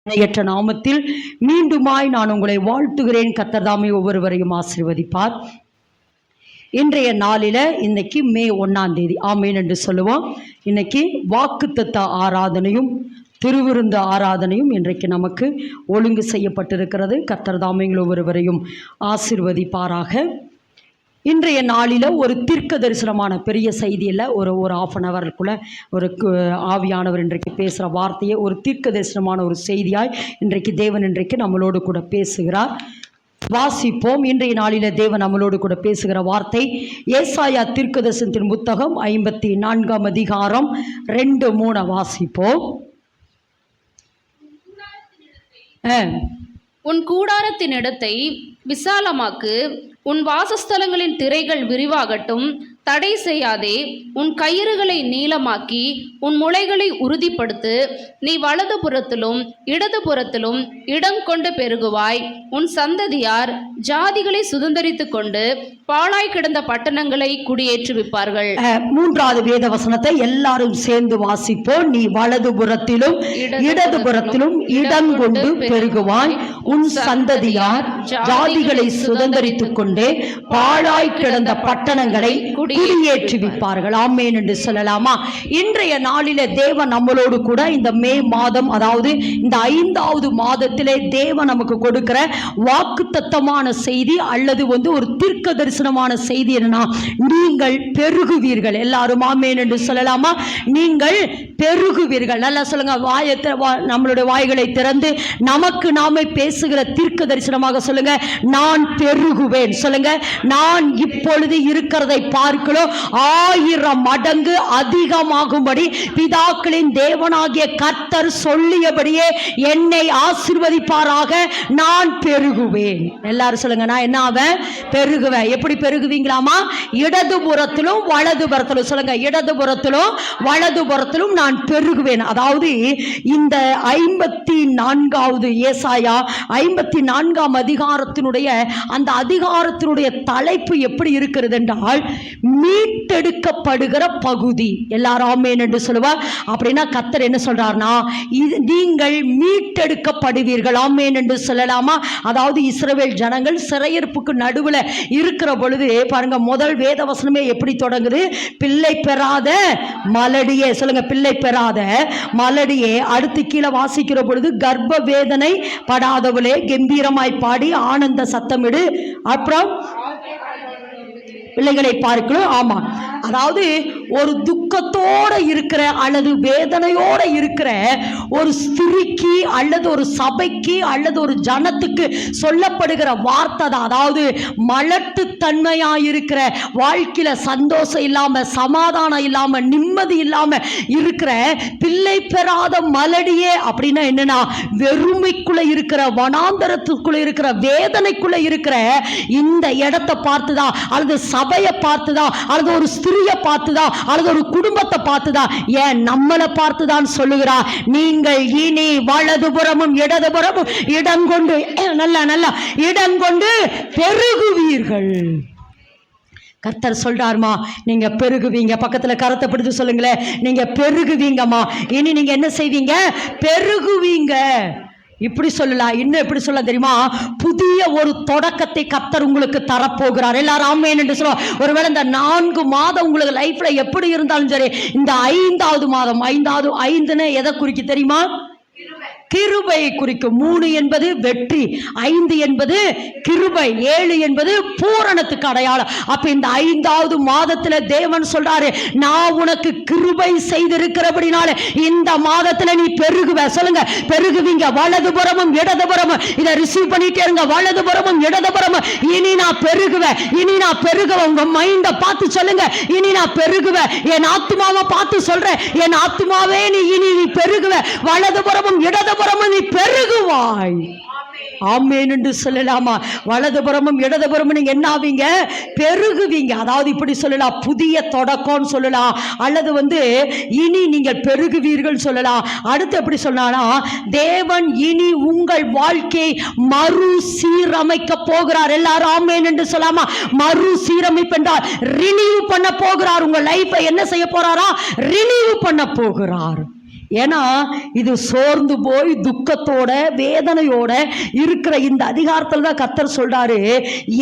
இணையற்ற நாமத்தில் மீண்டுமாய் நான் உங்களை வாழ்த்துகிறேன். கர்த்தர் தாமே ஒவ்வொருவரையும் ஆசீர்வதிப்பார். இன்றைய நாளில் இன்னைக்கு மே 1ஆம் தேதி, ஆமேன் என்று சொல்லுவோம். இன்னைக்கு வாக்குத்தத்த ஆராதனையும் திருவிருந்து ஆராதனையும் இன்றைக்கு நமக்கு ஒழுங்கு செய்யப்பட்டிருக்கிறது. கர்த்தர் தாமே ஒவ்வொருவரையும் ஆசீர்வதிப்பாராக. இன்றைய நாளில் ஒரு தீர்க்க தரிசனமான பெரிய செய்தியில் ஒரு 1/2 ஒரு ஆவியானவர் இன்றைக்கு பேசுகிற வார்த்தையை ஒரு தீர்க்க தரிசனமான ஒரு செய்தியாய் இன்றைக்கு தேவன் இன்றைக்கு நம்மளோடு கூட பேசுகிறார். வாசிப்போம். இன்றைய நாளில் தேவன் நம்மளோடு கூட பேசுகிற வார்த்தை ஏசாயா தீர்க்க தரிசனத்தின் புத்தகம் 54ஆம் அதிகாரம் 2-3 வாசிப்போம். உன் கூடாரத்தின் இடத்தை விசாலமாக்கு, உன் வாசஸ்தலங்களின் திரைகள் விரிவாகட்டும், தடை செய்யாதே, உன் கயிறுகளை நீளமாக்கி உன் முளைகளை உறுதிப்படுத்து. நீ வலதுபுறத்திலும் இடதுபுறத்திலும் இடம் கொண்டு பெருகுவாய். உன் சந்ததியார் ஜாதிகளை சுதந்தரித்து கொண்டு பாழாய் கிடந்த பட்டணங்களை குடியேற்றுவிப்பார்கள். 3வது வேத வசனத்தை எல்லாரும் சேர்ந்து வாசிப்போம். நீ வலதுபுறத்திலும் இடதுபுறத்திலும் இடம் கொண்டு பெருகுவாய். உன் சந்ததியார் ஜாதிகளை சுதந்தரித்து கொண்டு பாழாய் கிடந்த பட்டணங்களை குடியேற்றுவிப்பார்கள். ஆமேன் என்று சொல்லலாமா? இன்றைய நாளிலே தேவன் நம்மளோடு கூட இந்த மே மாதம், அதாவது இந்த 5வது மாதத்திலே தேவன் நமக்கு கொடுக்கிற வாக்குத்தத்தமான செய்தி அல்லது ஒரு தீர்க்க தரிசனமான செய்தி என்னன்னா, நீங்கள் பெருகுவீர்கள். எல்லாரும் ஆமேன் என்று சொல்லலாமா? நீங்கள் பெருகுவீர்கள். நல்லா சொல்லுங்க. நம்மளுடைய வாய்களை திறந்து நமக்கு நாமே பேசுகிற தீர்க்க தரிசனமாக சொல்லுங்க. நான் பெருகுவேன். சொல்லுங்க. நான் இப்பொழுது இருக்கிறதை பார்க்கலாம் 1000 மடங்கு அதிகமாகும்படி பிதாக்களின் தேவனாகிய கர்த்தர் சொல்லியபடியே என்னை ஆசீர்வதிப்பாராக. நான் பெருகுவேன். எல்லாரும் சொல்லுங்க. நான் என்ன ஆவேன்? பெருகுவேன். எப்படி பெருகுவீங்களாமா? இடதுபுறத்திலும் வலதுபுறத்திலும். சொல்லுங்க. இடதுபுறத்திலும் வலதுபுறத்திலும் நான் பெருகுவேன். அதாவது இந்த 54வது ஏசாயா 54ஆம் அதிகாரத்தினுடைய அந்த அதிகாரத்தினுடைய தலைப்பு எப்படி இருக்கிறது என்றால், மீட்டெடுக்கப்படுகிற பகுதி. எல்லாரும் ஆமென் என்று சொல்லுவார். அப்படின்னா கர்த்தர் என்ன சொல்றார்னா, நீங்கள் மீட்டெடுக்கப்படுவீர்கள். ஆமென் என்று சொல்லலாமா? அதாவது இஸ்ரவேல் ஜனங்கள் சிறையிருப்புக்கு நடுவில் இருக்கிற பொழுது பாருங்க, முதல் வேத வசனமே எப்படி தொடங்குது? பிள்ளை பெறாத மலடியே. சொல்லுங்க. பிள்ளை பெறாத மலடியே. அடுத்து கீழே வாசிக்கிற பொழுது, கர்ப்ப வேதனை படாதவளே கம்பீரமாய் பாடி ஆனந்த சத்தமிடு. அப்புறம் பிள்ளைகளை பார்க்கணும். ஆமா, அதாவது ஒரு துக்கத்தோட இருக்கிற அல்லது வேதனையோட இருக்கிற ஒரு ஸ்திரிக்கு அல்லது ஒரு சபைக்கு அல்லது ஒரு ஜனத்துக்கு சொல்லப்படுகிற வார்த்தை தான். அதாவது மலட்டுத்தன்மையா இருக்கிற வாழ்க்கையில சந்தோஷம் இல்லாம, சமாதானம் இல்லாம, நிம்மதி இல்லாம இருக்கிற பிள்ளை பெறாத மலடியே. அப்படின்னா என்னன்னா, வெறுமைக்குள்ள இருக்கிற, வனாந்தரத்துக்குள்ள இருக்கிற, வேதனைக்குள்ள இருக்கிற இந்த இடத்தை பார்த்துதான், அல்லது சபையை பார்த்துதான், அல்லது ஒரு ஸ்திரியை பார்த்துதான், அல்லது ஒரு குடும்பத்தை பார்த்துதான், ஏன் நம்மளை பார்த்துதான் சொல்லுகிறார். நீங்கள் இனி வலதுபுறமும் இடதுபுறமும் இடங்கொண்டு நல்லா இடங்கொண்டு பெருகுவீர்கள். கர்த்தர் சொல்றாருமா, நீங்க பெருகுவீங்க. பக்கத்துல கரத்தை பிடித்து சொல்லுங்களேன். நீங்க பெருகுவீங்கம்மா. இனி நீங்க என்ன செய்வீங்க? பெருகுவீங்க. இப்படி சொல்லலாம். இன்னும் எப்படி சொல்ல தெரியுமா? புதிய ஒரு தொடக்கத்தை கர்த்தர் உங்களுக்கு தரப்போகிறார். எல்லாரும் ஆமென் என்று சொல்லுவோம். ஒருவேளை இந்த 4 மாதம் உங்களுக்கு லைஃப்ல எப்படி இருந்தாலும் சரி, இந்த 5வது மாதம், 5ன்னு எதை குறிக்க தெரியுமா? கிருபையை குறிக்கும். 3 என்பது வெற்றி, 5 என்பது கிருபை, 7 என்பது பூரணத்துக்கு அடையாளம். அப்ப இந்த 5வது மாதத்துல தேவன் சொல்றாரு, நான் உனக்கு கிருபை செய்திருக்கிறபடினால இந்த மாதத்துல நீ பெருகுவ. சொல்லுங்க. பெருகுவீங்க. வலதுபுறமும் இடதுபுறமும் இதை ரிசீவ் பண்ணிட்டே இருங்க. வலதுபுறமும் இடதுபுறமும் இனி நான் பெருகுவேன். இனி நான் பெருகுவேன். உங்க மைண்ட பார்த்து சொல்லுங்க. இனி நான் பெருகுவேன். என் ஆத்மாவை பார்த்து சொல்றேன். என் ஆத்மாவே நீ இனி நீ பெருகுவ. வலதுபுறமும் இடதுபுறமும் நீ பெருகுவாய். ஆமென் என்று சொல்லலாமா? வலதுபுறமும் இடதுபுறமும் நீங்க என்ன ஆவீங்க? பெருகுவீங்க. அதாவது இப்படி சொல்லலாம், புதிய தொடக்கம் சொல்லலாம், அல்லது இனி நீங்கள் பெருகுவீர்கள் சொல்லலாம். அடுத்து எப்படி சொல்லலாம்? தேவன் இனி உங்கள் வாழ்க்கையை மறுசீரமைக்க போகிறார். எல்லாரும் ஆமென் என்று சொல்லாமா? மறுசீரமைப்பு என்றால் ரினியூ பண்ண போகிறார். உங்கள் லைஃபை என்ன செய்ய போறாரா? ரினியூ பண்ண போகிறார். ஏன்னா இது சோர்ந்து போய் துக்கத்தோட வேதனையோட இருக்கிற இந்த அதிகாரத்தில் தான் கர்த்தர் சொல்றாரு.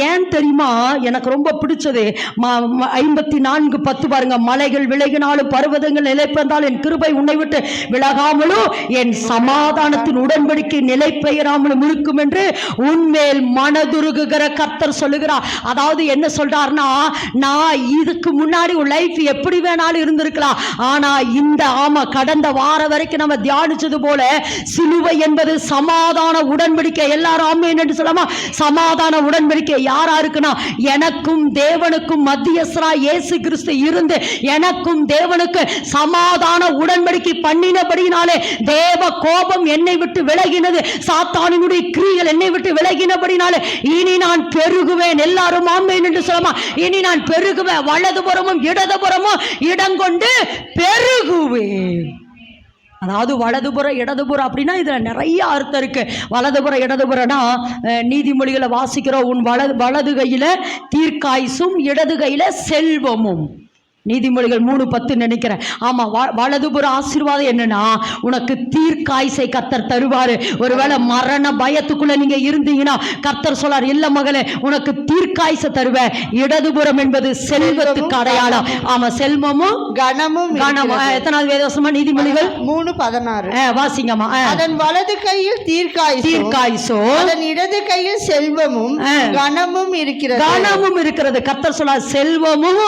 ஏன் தெரியுமா? எனக்கு ரொம்ப பிடிச்சது 54:10 பாருங்க. மலைகள் விலகினாலும் பர்வதங்கள் நிலைப்பெயர்ந்தால் என் கிருபை உன்னை விட்டு விலகாமலும் என் சமாதானத்தின் உடன்படிக்கை நிலை பெயராமலும் இருக்கும் என்று உன்மேல் மனதுருகுகிற கர்த்தர் சொல்லுகிறார். அதாவது என்ன சொல்றாருன்னா, நான் இதுக்கு முன்னாடி ஒரு லைஃப் எப்படி வேணாலும் இருந்திருக்கலாம், ஆனா இந்த கடந்த வாரம் வரைக்கும் நம்ம தியானிச்சது போல சிலுவை என்பது சமாதான உடன்படிக்கை. எல்லாரும் ஆமென் என்று சொல்லாமா? சமாதான உடன்படிக்கை யாரா இருக்குன்னா, எனக்கும் தேவனுக்கும் மத்தியஸ்தரா இயேசு கிறிஸ்து இருந்து எனக்கும் தேவனுக்கு சமாதான உடன்படிக்கை பண்ணினபடினாலே தேவ கோபம் என்னை விட்டு விலகினது, சாத்தானினுடைய கிரியைகள் என்னை விட்டு விலகினபடினாலே இனி நான் பெருகுவேன். எல்லாரும் ஆமென் என்று சொல்லாமா? இனி நான் பெருகுவேன், வலதுபுறமும் இடதுபுறமும் இடங்கொண்டு பெருகுவேன். அதாவது வலதுபுறம் இடதுபுறம் அப்படின்னா இதுல நிறைய அர்த்தம் இருக்கு. வலதுபுறம் இடதுபுறம்னா நீதிமொழிகளை வாசிக்கிறோம். உன் வலது கையில தீர்க்காயுசும் இடது கையில செல்வமும். நீதிமொழிகள் 3:10 நினைக்கிறேன். ஆமா, வலதுபுற ஆசீர்வாதம் என்னன்னா, உனக்கு தீர்க்காயுசை கர்த்தர் தருவாரு. ஒருவேளை மரண பயத்துக்குள்ள நீங்க இருந்தீங்கன்னா கர்த்தர் சொல்றார், இல்ல மகளே உனக்கு தீர்க்காயுசை தருவேன். இடதுபுறம் என்பது செல்வத்துக்கு அடையாளம். ஆமா, செல்வமும் கனமும். எத்தனாவது வேதவசமா? நீதிமொழிகள் 3:16 வாசிங்கம்மா. அதன் வலது கையில் தீர்க்காயுசோ அதன் இடது கையில் செல்வமும் கனமும் இருக்கிறது. கனமும் இருக்கிறது. கர்த்தர் சொல்றார், செல்வமும்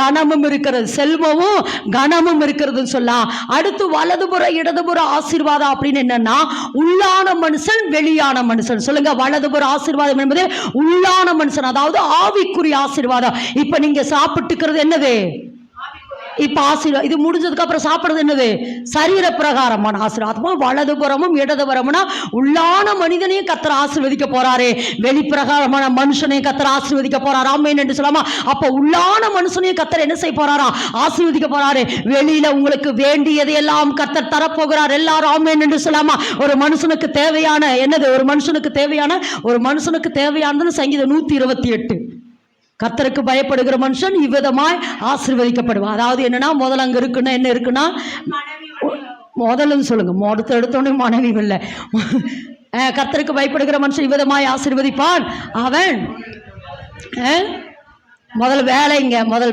கனமும் இருக்கிறது, செல்வமும் கனமும் இருக்கிறதுன்னு சொல்லலாம். அடுத்து வலதுபுற இடதுபுற ஆசீர்வாதம் அப்படின்னு என்னன்னா, உள்ளான மனுஷன் வெளியான மனுஷன். சொல்லுங்க, வலதுபுற ஆசீர்வாதம் என்பது உள்ளான மனுஷன், அதாவது ஆவிக்குரிய ஆசீர்வாதம். இப்ப நீங்க சாப்பிட்டுக்கிறது என்னது? இப்ப ஆசீர்வாதம். இது முடிஞ்சதுக்கு அப்புறம் சாப்பிடுறது என்னது? சரீர பிரகாரமான ஆசீர்வாதம். வலதுபுறமும் இடதுபுறமும்னா உள்ளான மனிதனையும் கர்த்தர் ஆசீர்வதிக்க போறாரு, வெளிப்பிரகாரமான மனுஷனையும் கர்த்தர் ஆசீர்வதிக்க போறாரு. ஆமென் என்று சொல்லாமா? அப்ப உள்ளான மனுஷனையும் கர்த்தர் என்ன செய்ய போறாரா? ஆசீர்வதிக்க போறாரு. வெளியில உங்களுக்கு வேண்டியதை எல்லாம் கர்த்தர் தரப்போகிறார். எல்லாரும் ஆமென் என்று சொல்லாமா? ஒரு மனுஷனுக்கு தேவையான என்னது? ஒரு மனுஷனுக்கு தேவையானதுன்னு சங்கீதம் 128. கர்த்தருக்கு பயப்படுகிற மனுஷன் இவ்விதமாய் ஆசீர்வதிக்கப்படுவான். அதாவது என்னன்னா, முதல்ல அங்க இருக்குன்னா என்ன இருக்குன்னா, முதல்ல சொல்லுங்க, எடுத்தோடனே மனைவி இல்லை. கர்த்தருக்கு பயப்படுகிற மனுஷன் இவ்விதமாய் ஆசீர்வதிப்பான். அவன் முதல்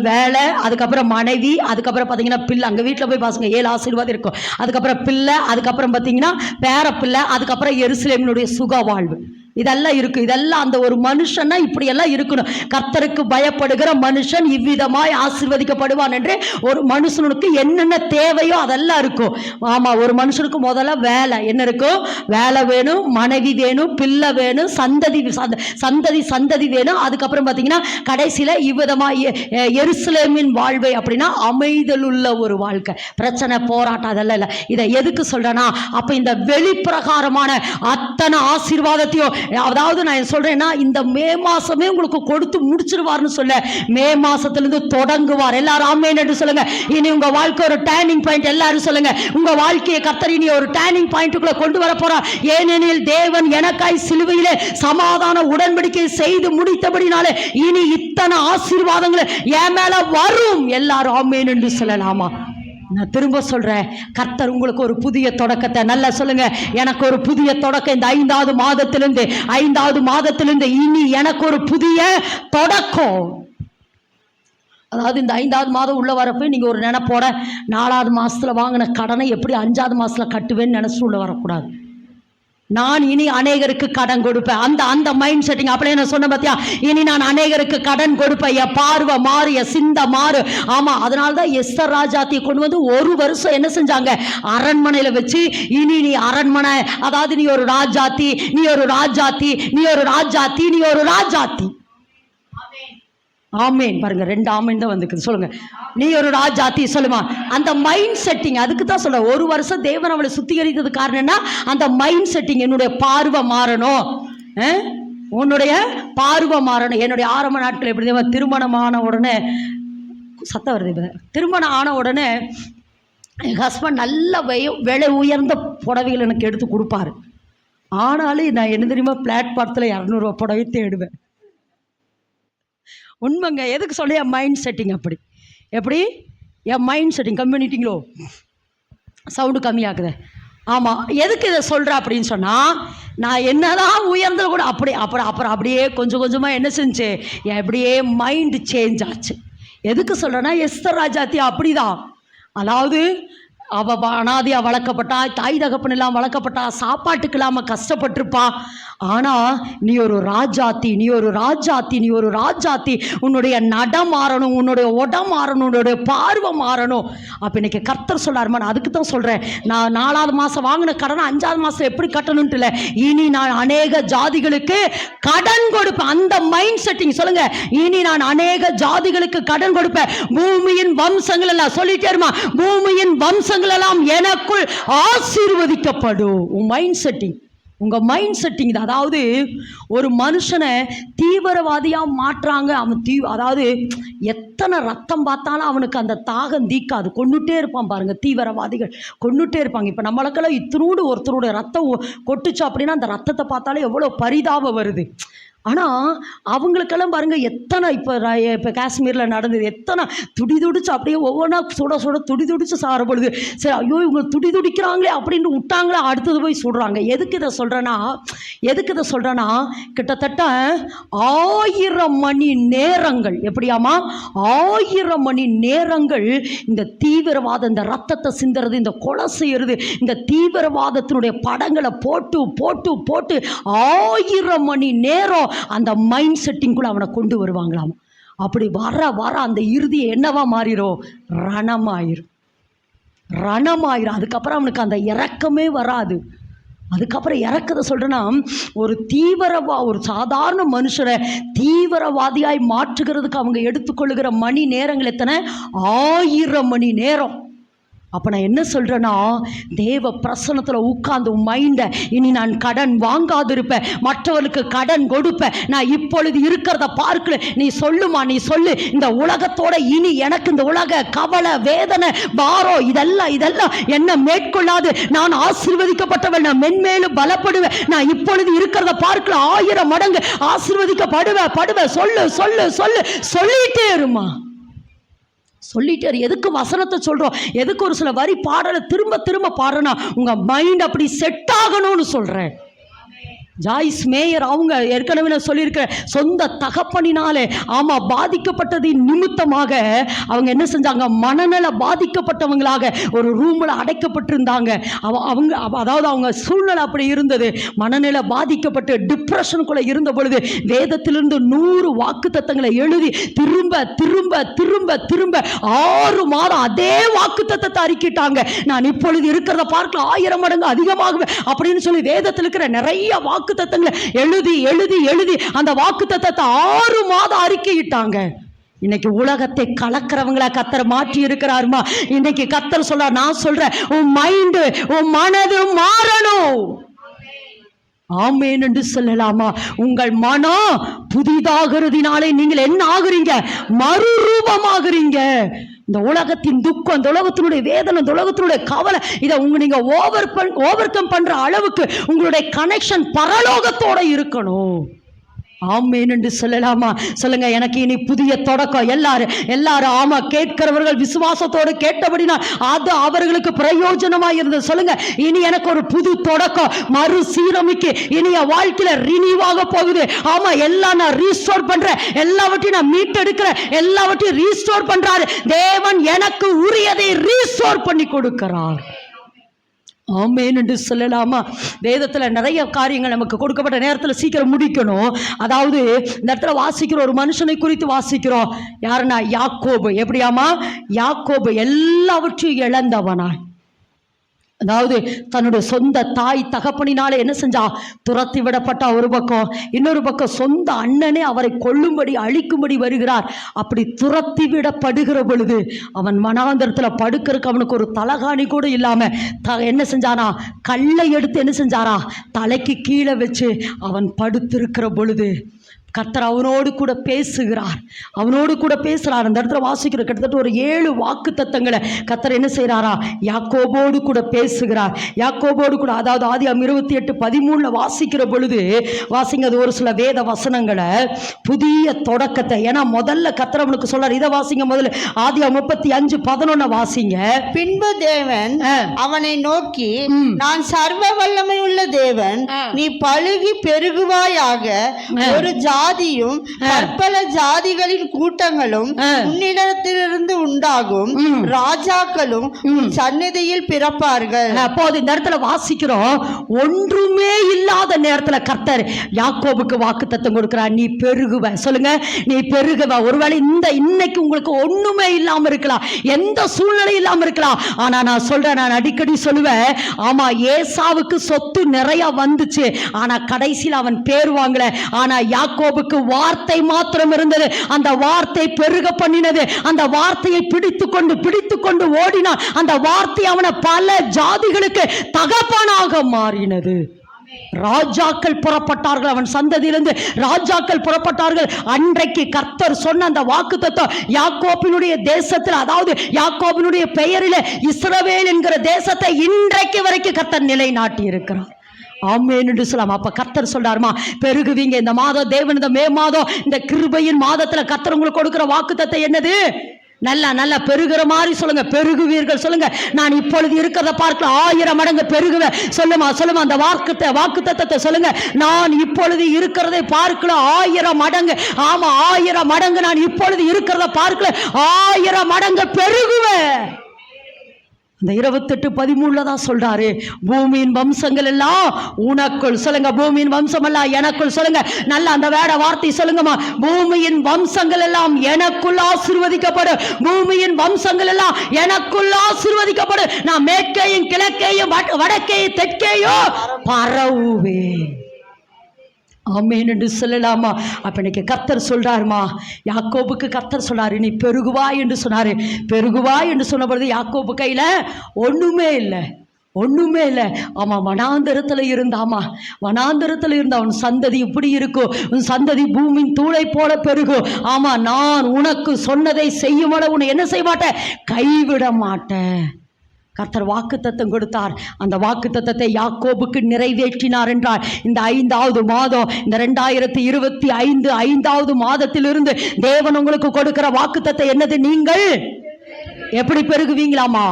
வேலை, அதுக்கப்புறம் மனைவி, அதுக்கப்புறம் பார்த்தீங்கன்னா பிள்ளை. அங்கே வீட்டில் போய் பாருங்க 7 ஆசீர்வாதம் இருக்கும். அதுக்கப்புறம் பிள்ளை, அதுக்கப்புறம் பார்த்தீங்கன்னா பேர பிள்ளை, அதுக்கப்புறம் எருசலேமினுடைய சுக வாழ்வு. இதெல்லாம் இருக்கு. இதெல்லாம் அந்த ஒரு மனுஷன்னா இப்படியெல்லாம் இருக்கணும். கர்த்தருக்கு பயப்படுகிற மனுஷன் இவ்விதமாய் ஆசீர்வதிக்கப்படுவான் என்று ஒரு மனுஷனுக்கு என்னென்ன தேவையோ அதெல்லாம் இருக்கும். ஆமா, ஒரு மனுஷனுக்கு முதல்ல வேலை என்ன இருக்கும்? வேலை வேணும், மனைவி வேணும், பிள்ளை வேணும், சந்ததி வேணும். அதுக்கப்புறம் பார்த்தீங்கன்னா கடைசியில இவ்விதமாய் எருசலேமின் வாழ்வை அப்படின்னா அமைதல் உள்ள ஒரு வாழ்க்கை, பிரச்சனை போராட்டம் அதெல்லாம் இல்லை. இதை எதுக்கு சொல்றேன்னா, அப்ப இந்த வெளிப்பிரகாரமான அத்தனை ஆசீர்வாதத்தையும், அதாவது நான் சொல்றேன்னா, இந்த மே மாசமே உங்களுக்கு கொடுத்து முடிச்சிருவார்னு சொல்ல, மே மாசத்திலிருந்து தொடங்குவார். எல்லாரும் ஆமென் என்று சொல்லுங்க. இனி உங்க வாழ்க்கை ஒரு டர்னிங் பாயிண்ட். எல்லாரும் சொல்லுங்க, உங்க வாழ்க்கையை கர்த்தர் இனி ஒரு டர்னிங் பாயிண்ட்டுக்குள்ள கொண்டு வர போறார். ஏனெனில் தேவன் எனக்காய் சிலுவையிலே சமாதான உடன்படிக்கை செய்து முடித்தபடினாலே இனி இத்தனை ஆசீர்வாதங்கள் என் மேல வரும். எல்லாரும் ஆமென் என்று சொல்லலாமா? நான் திரும்ப சொல்றேன், கர்த்தர் உங்களுக்கு ஒரு புதிய தொடக்கத்தை, நல்லா சொல்லுங்க, எனக்கு ஒரு புதிய தொடக்கம். இந்த 5வது மாதத்திலிருந்து இனி எனக்கு ஒரு புதிய தொடக்கம். அதாவது இந்த 5வது மாதம் உள்ள வரப்போ நீங்க ஒரு நினைப்போட 4வது மாசத்துல வாங்கின கடனை எப்படி 5வது மாசத்துல கட்டுவேன்னு நினைச்சு உள்ள வரக்கூடாது. நான் இனி அநேகருக்கு கடன் கொடுப்பேன். அந்த மைண்ட் செட்டிங் அப்படியே நான் சொன்ன பார்த்தியா? இனி நான் அநேகருக்கு கடன் கொடுப்பேன். என் பார்வை மாறு, என் சிந்தை மாறு. ஆமா, அதனால்தான் எஸ்தர் ராஜாத்தியை கொண்டு வந்து 1 வருஷம் என்ன செஞ்சாங்க? அரண்மனையில வச்சு, இனி நீ அரண்மனை, அதாவது நீ ஒரு ராஜாத்தி, நீ ஒரு ராஜாத்தி, நீ ஒரு ராஜாத்தி, நீ ஒரு ராஜாத்தி. ஆமேன். பாருங்க, 2 ஆமேன் தான் வந்துக்குது. சொல்லுங்க, நீ ஒரு ராஜாத்தி. சொல்லுமா, அந்த மைண்ட் செட்டிங். அதுக்கு தான் சொல்ல, 1 வருஷம் தேவன் அவளை சுத்திகரித்தது காரணம்னா அந்த மைண்ட் செட்டிங். என்னுடைய பார்வை மாறணும், உன்னுடைய பார்வை மாறணும். என்னுடைய ஆரம்ப நாட்கள் எப்படி, திருமணமான உடனே சத்தம் வருது, திருமணம் ஆன உடனே என் ஹஸ்பண்ட் நல்ல விலை உயர்ந்த புடவைகள் எனக்கு எடுத்து கொடுப்பாரு. ஆனாலும் நான் என்ன தெரியுமா, பிளாட்பாரத்தில் 200 ரூபா புடவை தேடுவேன். உண்மைங்க. எதுக்கு சொல்ல? என் மைண்ட் செட்டிங் அப்படி. எப்படி? என் மைண்ட் செட்டிங் கம்யூனிட்டிங்களோ சவுண்டு கம்மியாக்குது. ஆமாம், எதுக்கு இதை சொல்கிறேன் அப்படின்னு சொன்னால், நான் என்னதான் உயர்ந்தது கூட அப்புறம் அப்படியே கொஞ்சம் கொஞ்சமாக என்ன செஞ்சு அப்படியே மைண்டு சேஞ்ச் ஆச்சு. எதுக்கு சொல்கிறேன்னா, எஸ்தர் ராஜாத்தி அப்படிதான். அதாவது அவள் அனாதையாக வளர்க்கப்பட்டா, தாய் தகப்பன் இல்லாமல் வளர்க்கப்பட்டா, சாப்பாட்டுக்கு இல்லாமல் கஷ்டப்பட்டிருப்பா. ஆனால் நீ ஒரு ராஜாத்தி, நீ ஒரு ராஜாத்தி, நீ ஒரு ராஜாத்தி. உன்னுடைய நடம் மாறணும், உன்னுடைய உடம் மாறணும், உன்னுடைய பார்வை மாறணும். அப்போ இன்னைக்கு கர்த்தர் சொல்கிறாருமா, நான் அதுக்கு தான் சொல்கிறேன். நான் 4வது மாதம் வாங்கின கடனை 5வது மாதம் எப்படி கட்டணும்ட்டு இல்லை, இனி நான் அநேக ஜாதிகளுக்கு கடன் கொடுப்பேன். அந்த மைண்ட் செட்டிங் சொல்லுங்க. இனி நான் அநேக ஜாதிகளுக்கு கடன் கொடுப்பேன். பூமியின் வம்சங்கள் எல்லாம் சொல்லிட்டே இருமா, பூமியின் வம்சங்கள் எல்லாம் எனக்குள் ஆசீர்வதிக்கப்படும். உன் மைண்ட் செட்டிங், உங்க மைண்ட் செட்டிங் தான். அதாவது ஒரு மனுஷனை தீவிரவாதியாக மாற்றுறாங்க. அவன் அதாவது எத்தனை ரத்தம் பார்த்தாலும் அவனுக்கு அந்த தாகம் தீக்காது, கொண்டுட்டே இருப்பான் பாருங்க. தீவிரவாதிகள் கொண்டுட்டே இருப்பாங்க. இப்போ நம்மளுக்கெல்லாம் இத்தினூடு ஒருத்தருடைய ரத்தம் கொட்டுச்சு அப்படின்னா அந்த ரத்தத்தை பார்த்தாலே எவ்வளோ பரிதாபம் வருது. ஆனால் அவங்களுக்கெல்லாம் பாருங்கள் எத்தனை இப்போ காஷ்மீரில் நடந்தது, எத்தனை துடிச்சு அப்படியே ஒவ்வொன்றா சுட துடிச்சு சாகிற பொழுது சரி ஐயோ இவங்க துடிக்கிறாங்களே அப்படின்னு விட்டாங்களே, அடுத்தது போய் சுடுறாங்க. எதுக்கு இதை சொல்கிறேன்னா கிட்டத்தட்ட 1000 மணி நேரங்கள், எப்படியாமா 1000 மணி நேரங்கள் இந்த தீவிரவாதம், இந்த ரத்தத்தை சிந்துறது, இந்த கொலை செய்யறது, இந்த தீவிரவாதத்தினுடைய படங்களை போட்டு 1000 மணி நேரம் அந்த மைண்ட் செட்டிங்குள்ள அவனை கொண்டு வருவாங்களாம். அப்படி வர அந்த இறுதியை என்னவா மாறிடும், ரணமாயிரும். அதுக்கப்புறம் அவனுக்கு அந்த இறக்கமே வராது. அதுக்கப்புறம் இறக்கதை சொல்கிறேன்னா, ஒரு சாதாரண மனுஷரை தீவிரவாதியாய் மாற்றுகிறதுக்கு அவங்க எடுத்துக்கொள்ளுகிற மணி நேரங்கள் எத்தனை, 1000 மணி நேரம். அப்போ நான் என்ன சொல்கிறேன்னா, தேவ பிரசன்னத்தில் உட்கார்ந்து மைண்டை இனி நான் கடன் வாங்காதிருப்பேன், மற்றவர்களுக்கு கடன் கொடுப்பேன், நான் இப்பொழுது இருக்கிறத பார்க்கல. நீ சொல்லுமா, நீ சொல்லு, இந்த உலகத்தோட இனி எனக்கு இந்த உலக கவலை, வேதனை, பாரம் இதெல்லாம் என்ன மேற்கொள்ளாது. நான் ஆசீர்வதிக்கப்பட்டவள், நான் மென்மேலும் பலப்படுவேன். நான் இப்பொழுது இருக்கிறத பார்க்கல, 1000 மடங்கு ஆசீர்வதிக்கப்படுவேன். சொல்லிட்டே இருமா, சொல்லிட்டே. எதுக்கு வசனத்தை சொல்கிறோம், எதுக்கு ஒரு சில வரி பாடலை திரும்ப பாடுறேன்னா உங்கள் மைண்ட் அப்படி செட் ஆகணும்னு சொல்கிறேன். ஜாய்ஸ் மேயர் அவங்க ஏற்கனவே நான் சொல்லியிருக்கிறேன், சொந்த தகப்பனினாலே பாதிக்கப்பட்டதின் நிமித்தமாக அவங்க என்ன செஞ்சாங்க, மனநல பாதிக்கப்பட்டவங்களாக ஒரு ரூமில் அடைக்கப்பட்டிருந்தாங்க. அதாவது அவங்க சூழ்நிலை அப்படி இருந்தது. மனநிலை பாதிக்கப்பட்டு டிப்ரெஷனுக்குள்ளே இருந்த பொழுது வேதத்திலிருந்து 100 வாக்குத்தத்தங்களை எழுதி திரும்ப 6 மாதம் அதே வாக்குத்தத்தத்தை அறிக்கிட்டாங்க. நான் இப்பொழுது இருக்கிறத பார்க்கல, 1000 மடங்கு அதிகமாகுவேன் அப்படின்னு சொல்லி வேதத்தில் இருக்கிற நிறைய வாக்குத்தத்தங்களை எழுதி அந்த வாக்குத்தத்தத்தை 6 மாதம் அறிக்கையிட்டாங்க. இன்னைக்கு உலகத்தை கலக்கிறவங்களா கத்தர் மாற்றி இருக்கிறாருமா. இன்னைக்கு கத்தர் சொல்ற, நான் சொல்றேன், உன் மைண்டு, உன் மனது மாறணும். ஆமென் என்று சொல்லலாமா? உங்கள் மனம் புதிதாகிறதுனாலே நீங்கள் என்ன ஆகுறீங்க, மறுரூபமாகுறீங்க. இந்த உலகத்தின் துக்கம், இந்த உலகத்தினுடைய வேதனை, இந்த உலகத்தினுடைய கவலை, இதை நீங்க ஓவர் கம் பண்ற அளவுக்கு உங்களுடைய கனெக்ஷன் பரலோகத்தோட இருக்கணும். ஆமென் என்று சொல்லலாமா? சொல்லுங்க, எனக்கு இனி புதிய தொடக்கம். எல்லாரும் கேட்கிறவர்கள் விசுவாசத்தோடு கேட்டபடினா அது அவர்களுக்கு பிரயோஜனமாக இருந்தது. சொல்லுங்க, இனி எனக்கு ஒரு புது தொடக்கம், மறுசீரமைக்கு இனி என் வாழ்க்கையில ரினியூவாக போகுது. எல்லாம் நான் ரீஸ்டோர் பண்றேன், எல்லாவற்றையும் நான் மீட்டெடுக்கிறேன், எல்லாவற்றையும் ரீஸ்டோர் பண்றாரு தேவன். எனக்கு உரியதை ரீஸ்டோர் பண்ணி கொடுக்கிறார். ஆமென் என்று சொல்லலாமா? வேதத்தில் நிறைய காரியங்கள் நமக்கு கொடுக்கப்பட்ட நேரத்தில் சீக்கிரம் முடிக்கணும். அதாவது இந்த இடத்துல வாசிக்கிற ஒரு மனுஷனை குறித்து வாசிக்கிறோம். யாருன்னா யாக்கோபு. எப்படியாமா? யாக்கோபு எல்லாவற்றையும் இழந்தவனாய், அதாவது தன்னுடைய சொந்த தாய் தகப்பனினாலே என்ன செஞ்சா, துரத்தி விடப்பட்ட ஒரு பக்கம், இன்னொரு பக்கம் சொந்த அண்ணனே அவரை கொல்லும்படி அழிக்கும்படி வருகிறார். அப்படி துரத்தி விடப்படுகிற பொழுது அவன் மனாந்தரத்தில் படுக்கிறதுக்கு அவனுக்கு ஒரு தலகாணி கூட இல்லாம என்ன செஞ்சானா, கல்லை எடுத்து என்ன செஞ்சாரா, தலைக்கு கீழே வச்சு அவன் படுத்திருக்கிற பொழுது கர்த்தர் அவனோடு கூட பேசுகிறார், அவனோடு கூட பேசுகிறார். அந்த இடத்துல வாசிக்கிற கிட்டத்தட்ட ஒரு 7 வாக்குத்தத்தங்களை கர்த்தர் என்ன செய்கிறாரா, யாக்கோபோடு கூட பேசுகிறார். யாக்கோபோடு கூட, அதாவது ஆதியாகமம் 28:13 வாசிக்கிற பொழுது வாசிங்க, அது ஒரு சில வேத வசனங்களை, புதிய தொடக்கத்தை. ஏன்னா முதல்ல கர்த்தர் அவனுக்கு சொல்றார், இதை வாசிங்க முதல்ல. ஆதியாகமம் 35:11 வாசிங்க. பின்பு தேவன் அவனை நோக்கி, நான் சர்வ வல்லமை உள்ள தேவன், நீ பலுகி பெருகுவாயாக, ஒரு ஜாதியும் பற்பல ஜாதிகளின் கூட்டங்களும் உன்னிடத்திலிருந்து உண்டாகும், ராஜாக்களும் சந்நிதியில் பிறப்பார்கள். அப்போது இந்த இடத்துல வாசிக்கிறோம், ஒன்றுமே இல்லாத நேரத்துல கர்த்தர் யாக்கோபுக்கு வாக்குத்தத்தம் கொடுக்கிறார், நீ பெருகுவ. சொல்லுங்க, நீ பெருகுவ. ஒருவேளை இன்னைக்கு உங்களுக்கு ஒண்ணுமே இல்லாம இருக்கலாம், எந்த சூழ்நிலை இல்லாம இருக்கலாம். ஆனா நான் சொல்றேன், நான் அடிக்கடி சொல்லுவேன், ஆமா ஏசாவுக்கு சொத்து நிறைய வந்துச்சு, ஆனா கடைசியில் அவன் பேர் வாங்கல. ஆனா யாக்கோபுக்கு வார்த்தை மாத்திரம் இருந்தது, அந்த வார்த்தை பெருக பண்ணினது. அந்த வார்த்தையை பிடித்து கொண்டு ஓடினான். அந்த வார்த்தை அவனை பல ஜாதிகளுக்கு தகப்பனாக மாறினது. ராஜாக்கள் புறப்பட்டார்கள், அவன் சந்ததியிலிருந்து ராஜாக்கள் புறப்பட்டார்கள். அன்றைக்கு கர்த்தர் சொன்ன அந்த வாக்குத்தத்தம் யாக்கோபினுடைய தேசத்தில், அதாவது யாக்கோபினுடைய பெயரில் இஸ்ரவேல் என்கிற தேசத்தை இன்றைக்கு வரைக்கும் கர்த்தர் நிலைநாட்டி இருக்கிறார். ஆமென் என்று சொல்லலாம். அப்ப கர்த்தர் சொல்றாருமா, பெருகுவீங்க. இந்த மாதம் தேவன், இந்த மே மாதம், இந்த கிருபையின் மாதத்துல கர்த்தர் உங்களுக்கு கொடுக்கிற வாக்குத்தத்தை என்னது? நல்லா பெருகிற மாதிரி சொல்லுங்க, பெருகுவீர்கள். சொல்லுங்க, நான் இப்பொழுது இருக்கிறத பார்க்கல 1000 மடங்கு பெருகுவேன். சொல்லுமா அந்த வாக்குத்தத்தத்தை சொல்லுங்க, நான் இப்பொழுது இருக்கிறதை பார்க்கல 1000 மடங்கு. ஆமா, 1000 மடங்கு நான் இப்பொழுது இருக்கிறத பார்க்கல 1000 மடங்கு பெருகுவேன். அந்த 28:13 தான் சொல்றாரு, பூமியின் வம்சங்கள் எல்லாம் உனக்குள். சொல்லுங்க, பூமியின் வம்சம் எல்லாம் எனக்குள். சொல்லுங்க, நல்ல அந்த வேட வார்த்தை சொல்லுங்கம்மா, பூமியின் வம்சங்கள் எல்லாம் எனக்குள் ஆசீர்வதிக்கப்படும். பூமியின் வம்சங்கள் எல்லாம் எனக்குள் ஆசீர்வதிக்கப்படும். நான் மேற்கேயும் கிழக்கேயும் வடக்கேயும் தெற்கேயும் பரவுவேன். ஆமென் என்று சொல்லலாமா? அப்ப இன்னைக்கு கர்த்தர் சொல்றாருமா, யாக்கோபுக்கு கர்த்தர் சொல்றாரு, நீ பெருகுவாய் என்று சொன்னாரு. பெருகுவாய் என்று சொன்ன பொழுது யாக்கோபு கையில ஒண்ணுமே இல்லை. ஆமா, வனாந்தரத்துல இருந்தாமா, வனாந்தரத்துல இருந்த அவன் சந்ததி இப்படி இருக்கும், உன் சந்ததி பூமியின் தூளை போல பெருகும். ஆமா, நான் உனக்கு சொன்னதை செய்யும் அளவு உன்னை என்ன செய்ய மாட்டேன், கைவிட மாட்டேன். கர்த்தர் வாக்குத்தத்தம் கொடுத்தார். அந்த வாக்குத்தத்தத்தை யாக்கோபுக்கு நிறைவேற்றினார் என்றால், இந்த 5வது மாதம், இந்த 2025 5வது மாதத்திலிருந்து தேவன் உங்களுக்கு கொடுக்கிற வாக்குத்தத்தம் என்னது? நீங்கள் எப்படி பெருகுவீங்களாமா?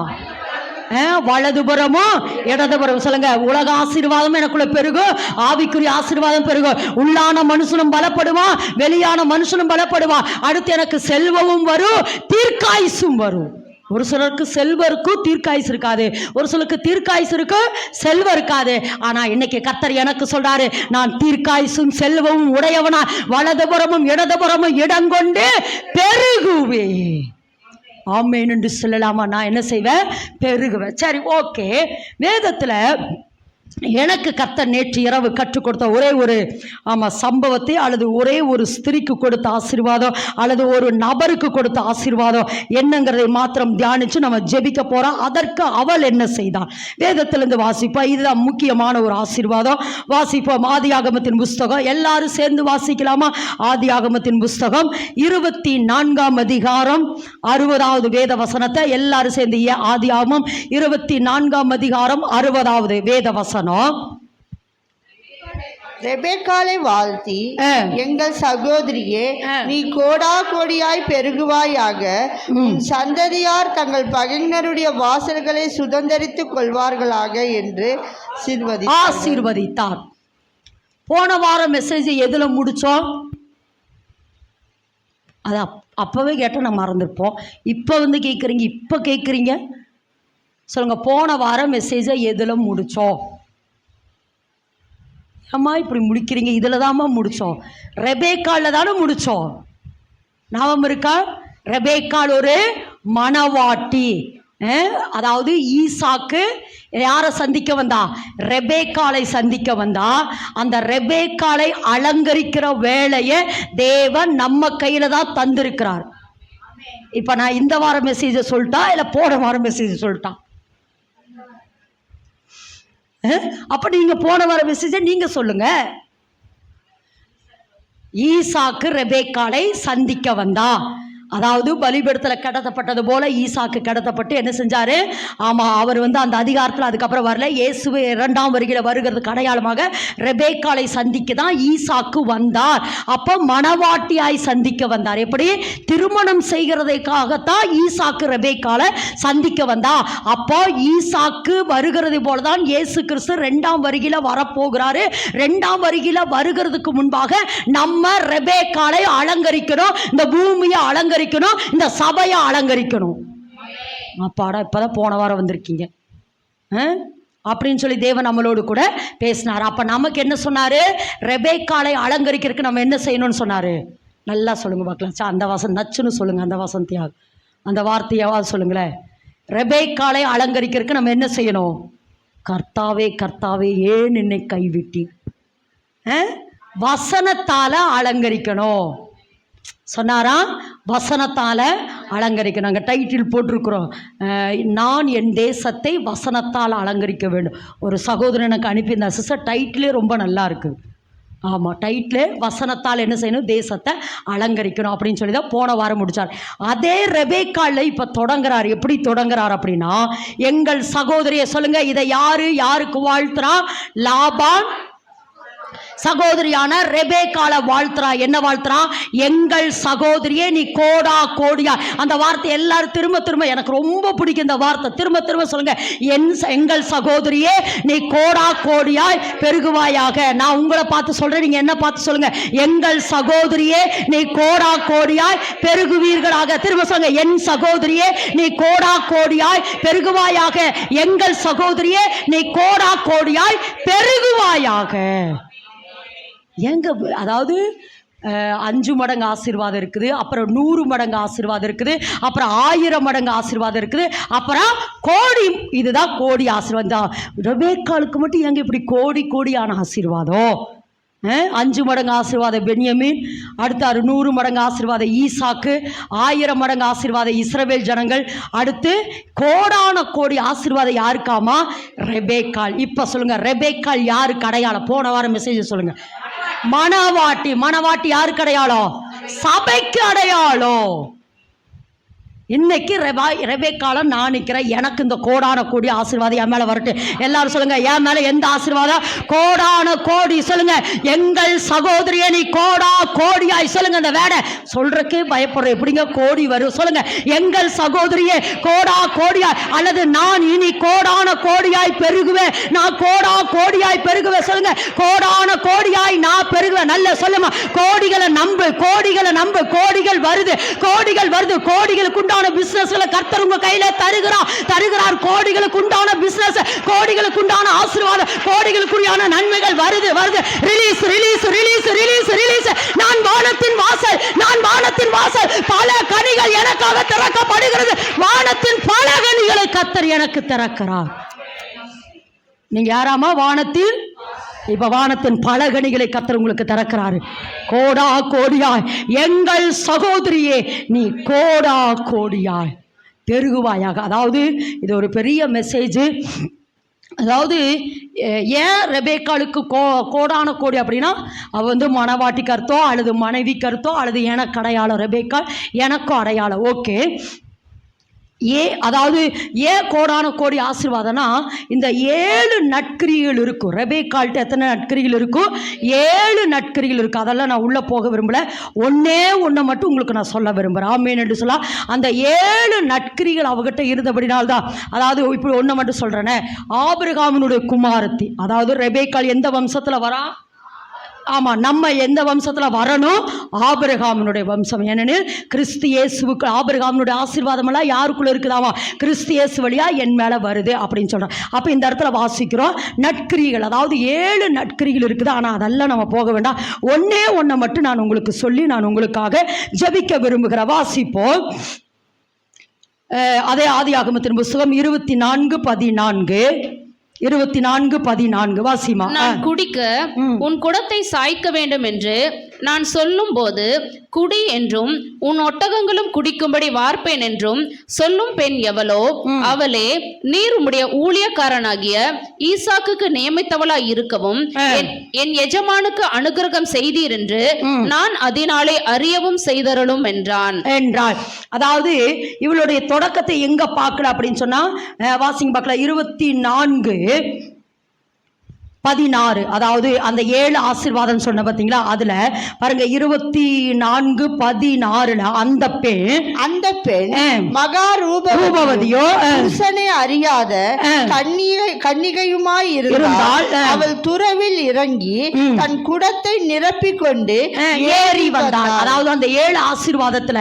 வலதுபுறமும் இடதுபுறம். சொல்லுங்க, உலக ஆசீர்வாதம் எனக்குள்ள பெருகும், ஆவிக்குரிய ஆசீர்வாதம் பெருகும். உள்ளான மனுஷனும் பலப்படுவான், வெளியான மனுஷனும் பலப்படுவான். அடுத்து எனக்கு செல்வமும் வரும், தீர்க்காயுசும் வரும். ஒரு சிலருக்கு செல்வம் இருக்கும், தீர்க்காயுசு இருக்காது. ஒரு சிலருக்கு தீர்க்காயுசு இருக்கும், செல்வம் இருக்காது. ஆனா இன்னைக்கு கர்த்தர் எனக்கு சொல்றாரு, நான் தீர்க்காயுசும் செல்வமும் உடையவனா, வலதுபுறமும் இடதுபுறமும் இடங்கொண்டு பெருகுவேன். ஆமென் என்று சொல்லலாமா? நான் என்ன செய்வேன்? பெருகுவேன். சரி, ஓகே. வேதத்துல எனக்கு கர்த்தர் நேற்று இரவு கற்றுக் கொடுத்த ஒரே ஒரு சம்பவத்தை, அல்லது ஒரே ஒரு ஸ்திரிக்கு கொடுத்த ஆசீர்வாதம், அல்லது ஒரு நபருக்கு கொடுத்த ஆசீர்வாதம் என்னங்கிறதை மாத்திரம் தியானிச்சு நம்ம ஜெபிக்க போறோம். அதற்கு அவள் என்ன செய்தாள்? வேதத்திலிருந்து வாசிப்போம். இதுதான் முக்கியமான ஒரு ஆசீர்வாதம். வாசிப்போம். ஆதியாகமத்தின் புஸ்தகம் எல்லாரும் சேர்ந்து வாசிக்கலாமா? ஆதியாகமத்தின் புஸ்தகம் 24ஆம் அதிகாரம் 60வது வேத வசனத்தை எல்லாரும் சேர்ந்து. ஆதியாகமம் 24ஆம் அதிகாரம் 60வது வேத வசனம். ரெபெக்காளை வாழ்த்தி, எங்கள் சகோதரியே, நீ கோடா கோடியாய் பெருகுவாயாக, சந்ததியார் தங்கள் பகைஞருடைய வாசல்களை சுதந்தரித்துக் கொள்வார்களாக என்று ஆசீர்வதித்தார். போன வாரம் மெசேஜ் எதுல முடிச்சோம்? அது அப்பவே கேட்ட நான் மறந்துருப்போம். இப்ப கேட்குறீங்க, இப்ப கேட்குறீங்க. சொல்லுங்க, போன வாரம் மெசேஜை எதுல முடிச்சோம்? அம்மா இப்படி முடிக்கிறீங்க, இதில் தான்மா முடித்தோம். ரெபேக்காலில் தானே முடித்தோம். ஞாபகம் இருக்கா? ரெபேக்கால் ஒரு மணவாட்டி. அதாவது ஈசாக்கு யாரை சந்திக்க வந்தா? ரெபேக்காலை சந்திக்க வந்தா. அந்த ரெபேக்காலை அலங்கரிக்கிற வேலையை தேவன் நம்ம கையில் தான் தந்திருக்கிறார். இப்போ நான் இந்த வாரம் மெசேஜை சொல்லிட்டா இல்லை போன வாரம் மெசேஜை சொல்லிட்டா? அப்ப நீங்க போன வர மெசேஜை நீங்க சொல்லுங்க. ஈசாக்கு ரெபேக்காளை சந்திக்க வந்தா. அதாவது பலிபீடத்தில் கடத்தப்பட்டது போல ஈசாக்கு கடத்தப்பட்டு என்ன செஞ்சாரு? ஆமாம், அவர் அந்த அதிகாரத்தில் அதுக்கப்புறம் வரல. இயேசு 2ஆம் வருகையில் வருகிறதுக்கு அடையாளமாக ரெபேக்காளை சந்திக்க தான் ஈசாக்கு வந்தார். அப்போ மணவாட்டியாய் சந்திக்க வந்தார். எப்படி? திருமணம் செய்கிறதுக்காகத்தான் ஈசாக்கு ரெபேக்காளை சந்திக்க வந்தா. அப்போ ஈசாக்கு வருகிறது போல தான் இயேசு கிறிஸ்து 2ஆம் வருகையில் வரப்போகிறாரு. 2ஆம் வருகையில் வருகிறதுக்கு முன்பாக நம்ம ரெபேக்காளை அலங்கரிக்கணும், இந்த பூமியை அலங்கரிக்கணும், இந்த சபையை அலங்கரிக்கணும். அப்பாடா, இப்பதான் போன வாரம் வந்திருக்கீங்க அப்படின்னு சொல்லி தேவன் நம்மளோடு கூட பேசினார். அப்ப நமக்கு என்ன சொன்னாரு? ரெபேக்காளை அலங்கரிக்கிறதுக்கு நம்ம என்ன செய்யணும்னு சொன்னாரு? நல்லா சொல்லுங்க பார்க்கலாம். அந்த வாசம் நச்சுன்னு சொல்லுங்க, அந்த வசந்தியாக அந்த வார்த்தையாவது சொல்லுங்களேன். ரெபேக்காளை அலங்கரிக்கிறதுக்கு நம்ம என்ன செய்யணும்? கர்த்தாவே கர்த்தாவே ஏன் என்னை கைவிட்டி, வசனத்தால அலங்கரிக்கணும் சொன்னாராம். வசனத்தால் அலங்கரிக்கணும். நாங்கள் டைட்டில் போட்டிருக்கிறோம், நான் என் தேசத்தை வசனத்தால் அலங்கரிக்க வேண்டும். ஒரு சகோதரன் எனக்கு அனுப்பியிருந்த சிஸ்டர், டைட்டிலே ரொம்ப நல்லா இருக்குது. ஆமாம், டைட்டிலே வசனத்தால் என்ன செய்யணும்? தேசத்தை அலங்கரிக்கணும் அப்படின்னு சொல்லி தான் போன வாரம் முடித்தார். அதே ரெபேக்காளை இப்போ தொடங்குறார். எப்படி தொடங்குறார் அப்படின்னா, எங்கள் சகோதரியை சொல்லுங்கள். இதை யாருக்கு வாழ்த்துறா? லாபான் சகோதரியான ரெபேக்காளை வாழ்த்துறா. என்ன வாழ்த்துறா? எங்கள் சகோதரியே நீ கோடா கோடியா. அந்த வார்த்தை எல்லாரும் திரும்ப எனக்கு ரொம்ப பிடிக்கும் இந்த வார்த்தை. திரும்ப சொல்லுங்க. எங்கள் சகோதரியே நீ கோடா கோடியாய் பெருகுவாயாக. நான் உங்களை பார்த்து சொல்றேன், நீங்க என்ன பார்த்து சொல்லுங்க. எங்கள் சகோதரியே நீ கோடா கோடியாய் பெருகுவீர்களாக. திரும்ப சொல்லுங்க. என் சகோதரியே நீ கோடா கோடியாய் பெருகுவாயாக. எங்கள் சகோதரியே நீ கோடா கோடியாய் பெருகுவாயாக. எங்க அதாவது 5 மடங்கு ஆசீர்வாதம் இருக்குது, அப்புறம் 100 மடங்கு ஆசீர்வாதம் இருக்குது, அப்புறம் 1000 மடங்கு ஆசீர்வாதம் இருக்குது, அப்புறம் கோடி. இதுதான் கோடி ஆசீர்வாதம். ரெபேக்காளுக்கு மட்டும் எங்க இப்படி கோடியான ஆசீர்வாதம்? 5 மடங்கு ஆசீர்வாதம் பென்யமீன், அடுத்து 100 மடங்கு ஆசீர்வாதம் ஈசாக்கு, 1000 மடங்கு ஆசீர்வாதம் இஸ்ரவேல் ஜனங்கள், அடுத்து கோடான கோடி ஆசீர்வாதம் யாருக்காமா? ரெபேக்காள். இப்ப சொல்லுங்க, ரெபேக்காள் யாருக்கு அடையாளம்? போன வாரம் மெசேஜ் சொல்லுங்க. மணவாட்டி யாருக்கு அடையாளம்? சபைக்கு அடையாளம். இன்னைக்கு ரெபேக்காளை நான் நிற்கிறேன். எனக்கு இந்த கோடான கோடி ஆசீர்வாதம் என் மேலே வரட்டு. எல்லாரும் சொல்லுங்க, என் மேலே எந்த ஆசீர்வாதம்? கோடான கோடி. சொல்லுங்க, எங்கள் சகோதரியை நீ கோடா கோடியாய். சொல்லுங்க, அந்த வேடை சொல்றதுக்கே பயப்படுற. எப்படிங்க கோடி வரும்? சொல்லுங்க, எங்கள் சகோதரியே கோடா கோடியாய், அல்லது நான் இனி கோடான கோடியாய் பெருகுவேன். நான் கோடா கோடியாய் பெருகுவேன். சொல்லுங்க, கோடான கோடியாய் நான் பெருகுவேன். நல்ல சொல்லுமா. கோடிகளை நம்பு, கோடிகள் வருது, கோடிகளுக்கு உண்டான பிசினஸ்களை கர்த்தர் உங்க கையில தருகிறார். கோடிகளுக்கு உண்டான பிசினஸ், கோடிகளுக்கு உண்டான ஆசீர்வாதம், கோடிகளுக்குண்டான நன்மைகள் வருது. ரிலீஸ். நான் வானத்தின் வாசல், பல கனிகள் எனக்காக திறக்கப்படுகிறது. வானத்தின் பல கனிகளை கர்த்தர் எனக்கு திறக்கிறார். நீங்க யாராமா? வானத்தில். இப்ப வானத்தின் பல கனிகளை கர்த்தர் உங்களுக்கு திறக்கிறாரு. கோடா கோடியாய் எங்கள் சகோதரியே நீ கோடா கோடியாய் பெருகுவாயாக. அதாவது இது ஒரு பெரிய மெசேஜ். அதாவது ஏன் ரெபேக்காளுக்கு கோடான கோடி அப்படின்னா, அவ மணவாட்டி கருத்தோ அல்லது மனைவி கருத்தோ அல்லது எனக்கு அடையாளம். ரெபேக்காள் எனக்கும் அடையாளம். ஓகே, அதாவது ஏன் கோடான கோடி ஆசீர்வாதம்னா, இந்த 7 நற்கிரிகள் இருக்கும். ரெபேக்காள்கிட்ட எத்தனை நற்கிரிகள் இருக்கும்? 7 நற்கிரிகள் இருக்கும். அதெல்லாம் நான் உள்ளே போக விரும்பல. ஒன்றை மட்டும் உங்களுக்கு நான் சொல்ல விரும்புகிறேன். ஆமேன் என்று சொல்லலாம். அந்த 7 நற்கிரிகள் அவகிட்ட இருந்தபடினால்தான். அதாவது இப்படி ஒன்றை மட்டும் சொல்கிறேனே, ஆபிரகாமினுடைய குமாரத்தி. அதாவது ரெபேக்காள் எந்த வம்சத்தில் வரா? ஆமா, நம்ம எந்த வம்சத்துல வரணும்? ஆபிரகாமினுடைய வம்சம். ஏனெனில் கிறிஸ்து இயேசுவுக்கு ஆபிரகாமினுடைய ஆசீர்வாதம் எல்லாம் யாருக்குள்ள இருக்குதாமா? கிறிஸ்து இயேசு வழியா என் மேல வருது அப்படின்னு சொல்றோம். அப்ப இந்த இடத்துல வாசிக்கிறோம் நற்கிரிகள். அதாவது 7 நற்கிரிகள் இருக்குது. ஆனா அதெல்லாம் நம்ம போக வேண்டாம். ஒன்றை மட்டும் நான் உங்களுக்கு சொல்லி நான் உங்களுக்காக ஜெபிக்க விரும்புகிறேன். வாசிப்போம். அதே ஆதியாகமத்தின் புத்தகம் 24:14 வாசிமா. நான் குடிக்க உன் குடத்தை சாய்க்க வேண்டும் என்று நான் சொல்லும்போது குடி என்றும் உன் ஒட்டகங்களும் குடிக்கும்படி வார்ப்பேன் என்றும் சொல்லும் பெண் எவளோ அவளே நீர் உம்முடைய ஊழியக்காரனாகிய ஈசாக்குக்கு நியமித்தவளாய் இருக்கவும் என் எஜமானுக்கு அனுக்கிரகம் செய்தீர் என்று நான் அதனாலே அறியவும் செய்தருளும் என்றாள். அதாவது இவளுடைய தொடக்கத்தை எங்க பார்க்கல அப்படின்னு சொன்னா வாசிங் பார்க்கல 24:16, அதாவது அந்த 7 ஆசீர்வாதம் சொன்ன பார்த்தீங்களா, அதுல பாருங்க 24:16 அந்த பெண் மகா ரூபவதியோ புருஷனை அறியாத கன்னிகையுமாய் இருந்தால் அவள் துறவில் இறங்கி தன் குடத்தை நிரப்பிக் கொண்டு ஏறி வந்தாள். அதாவது அந்த 7 ஆசீர்வாதத்துல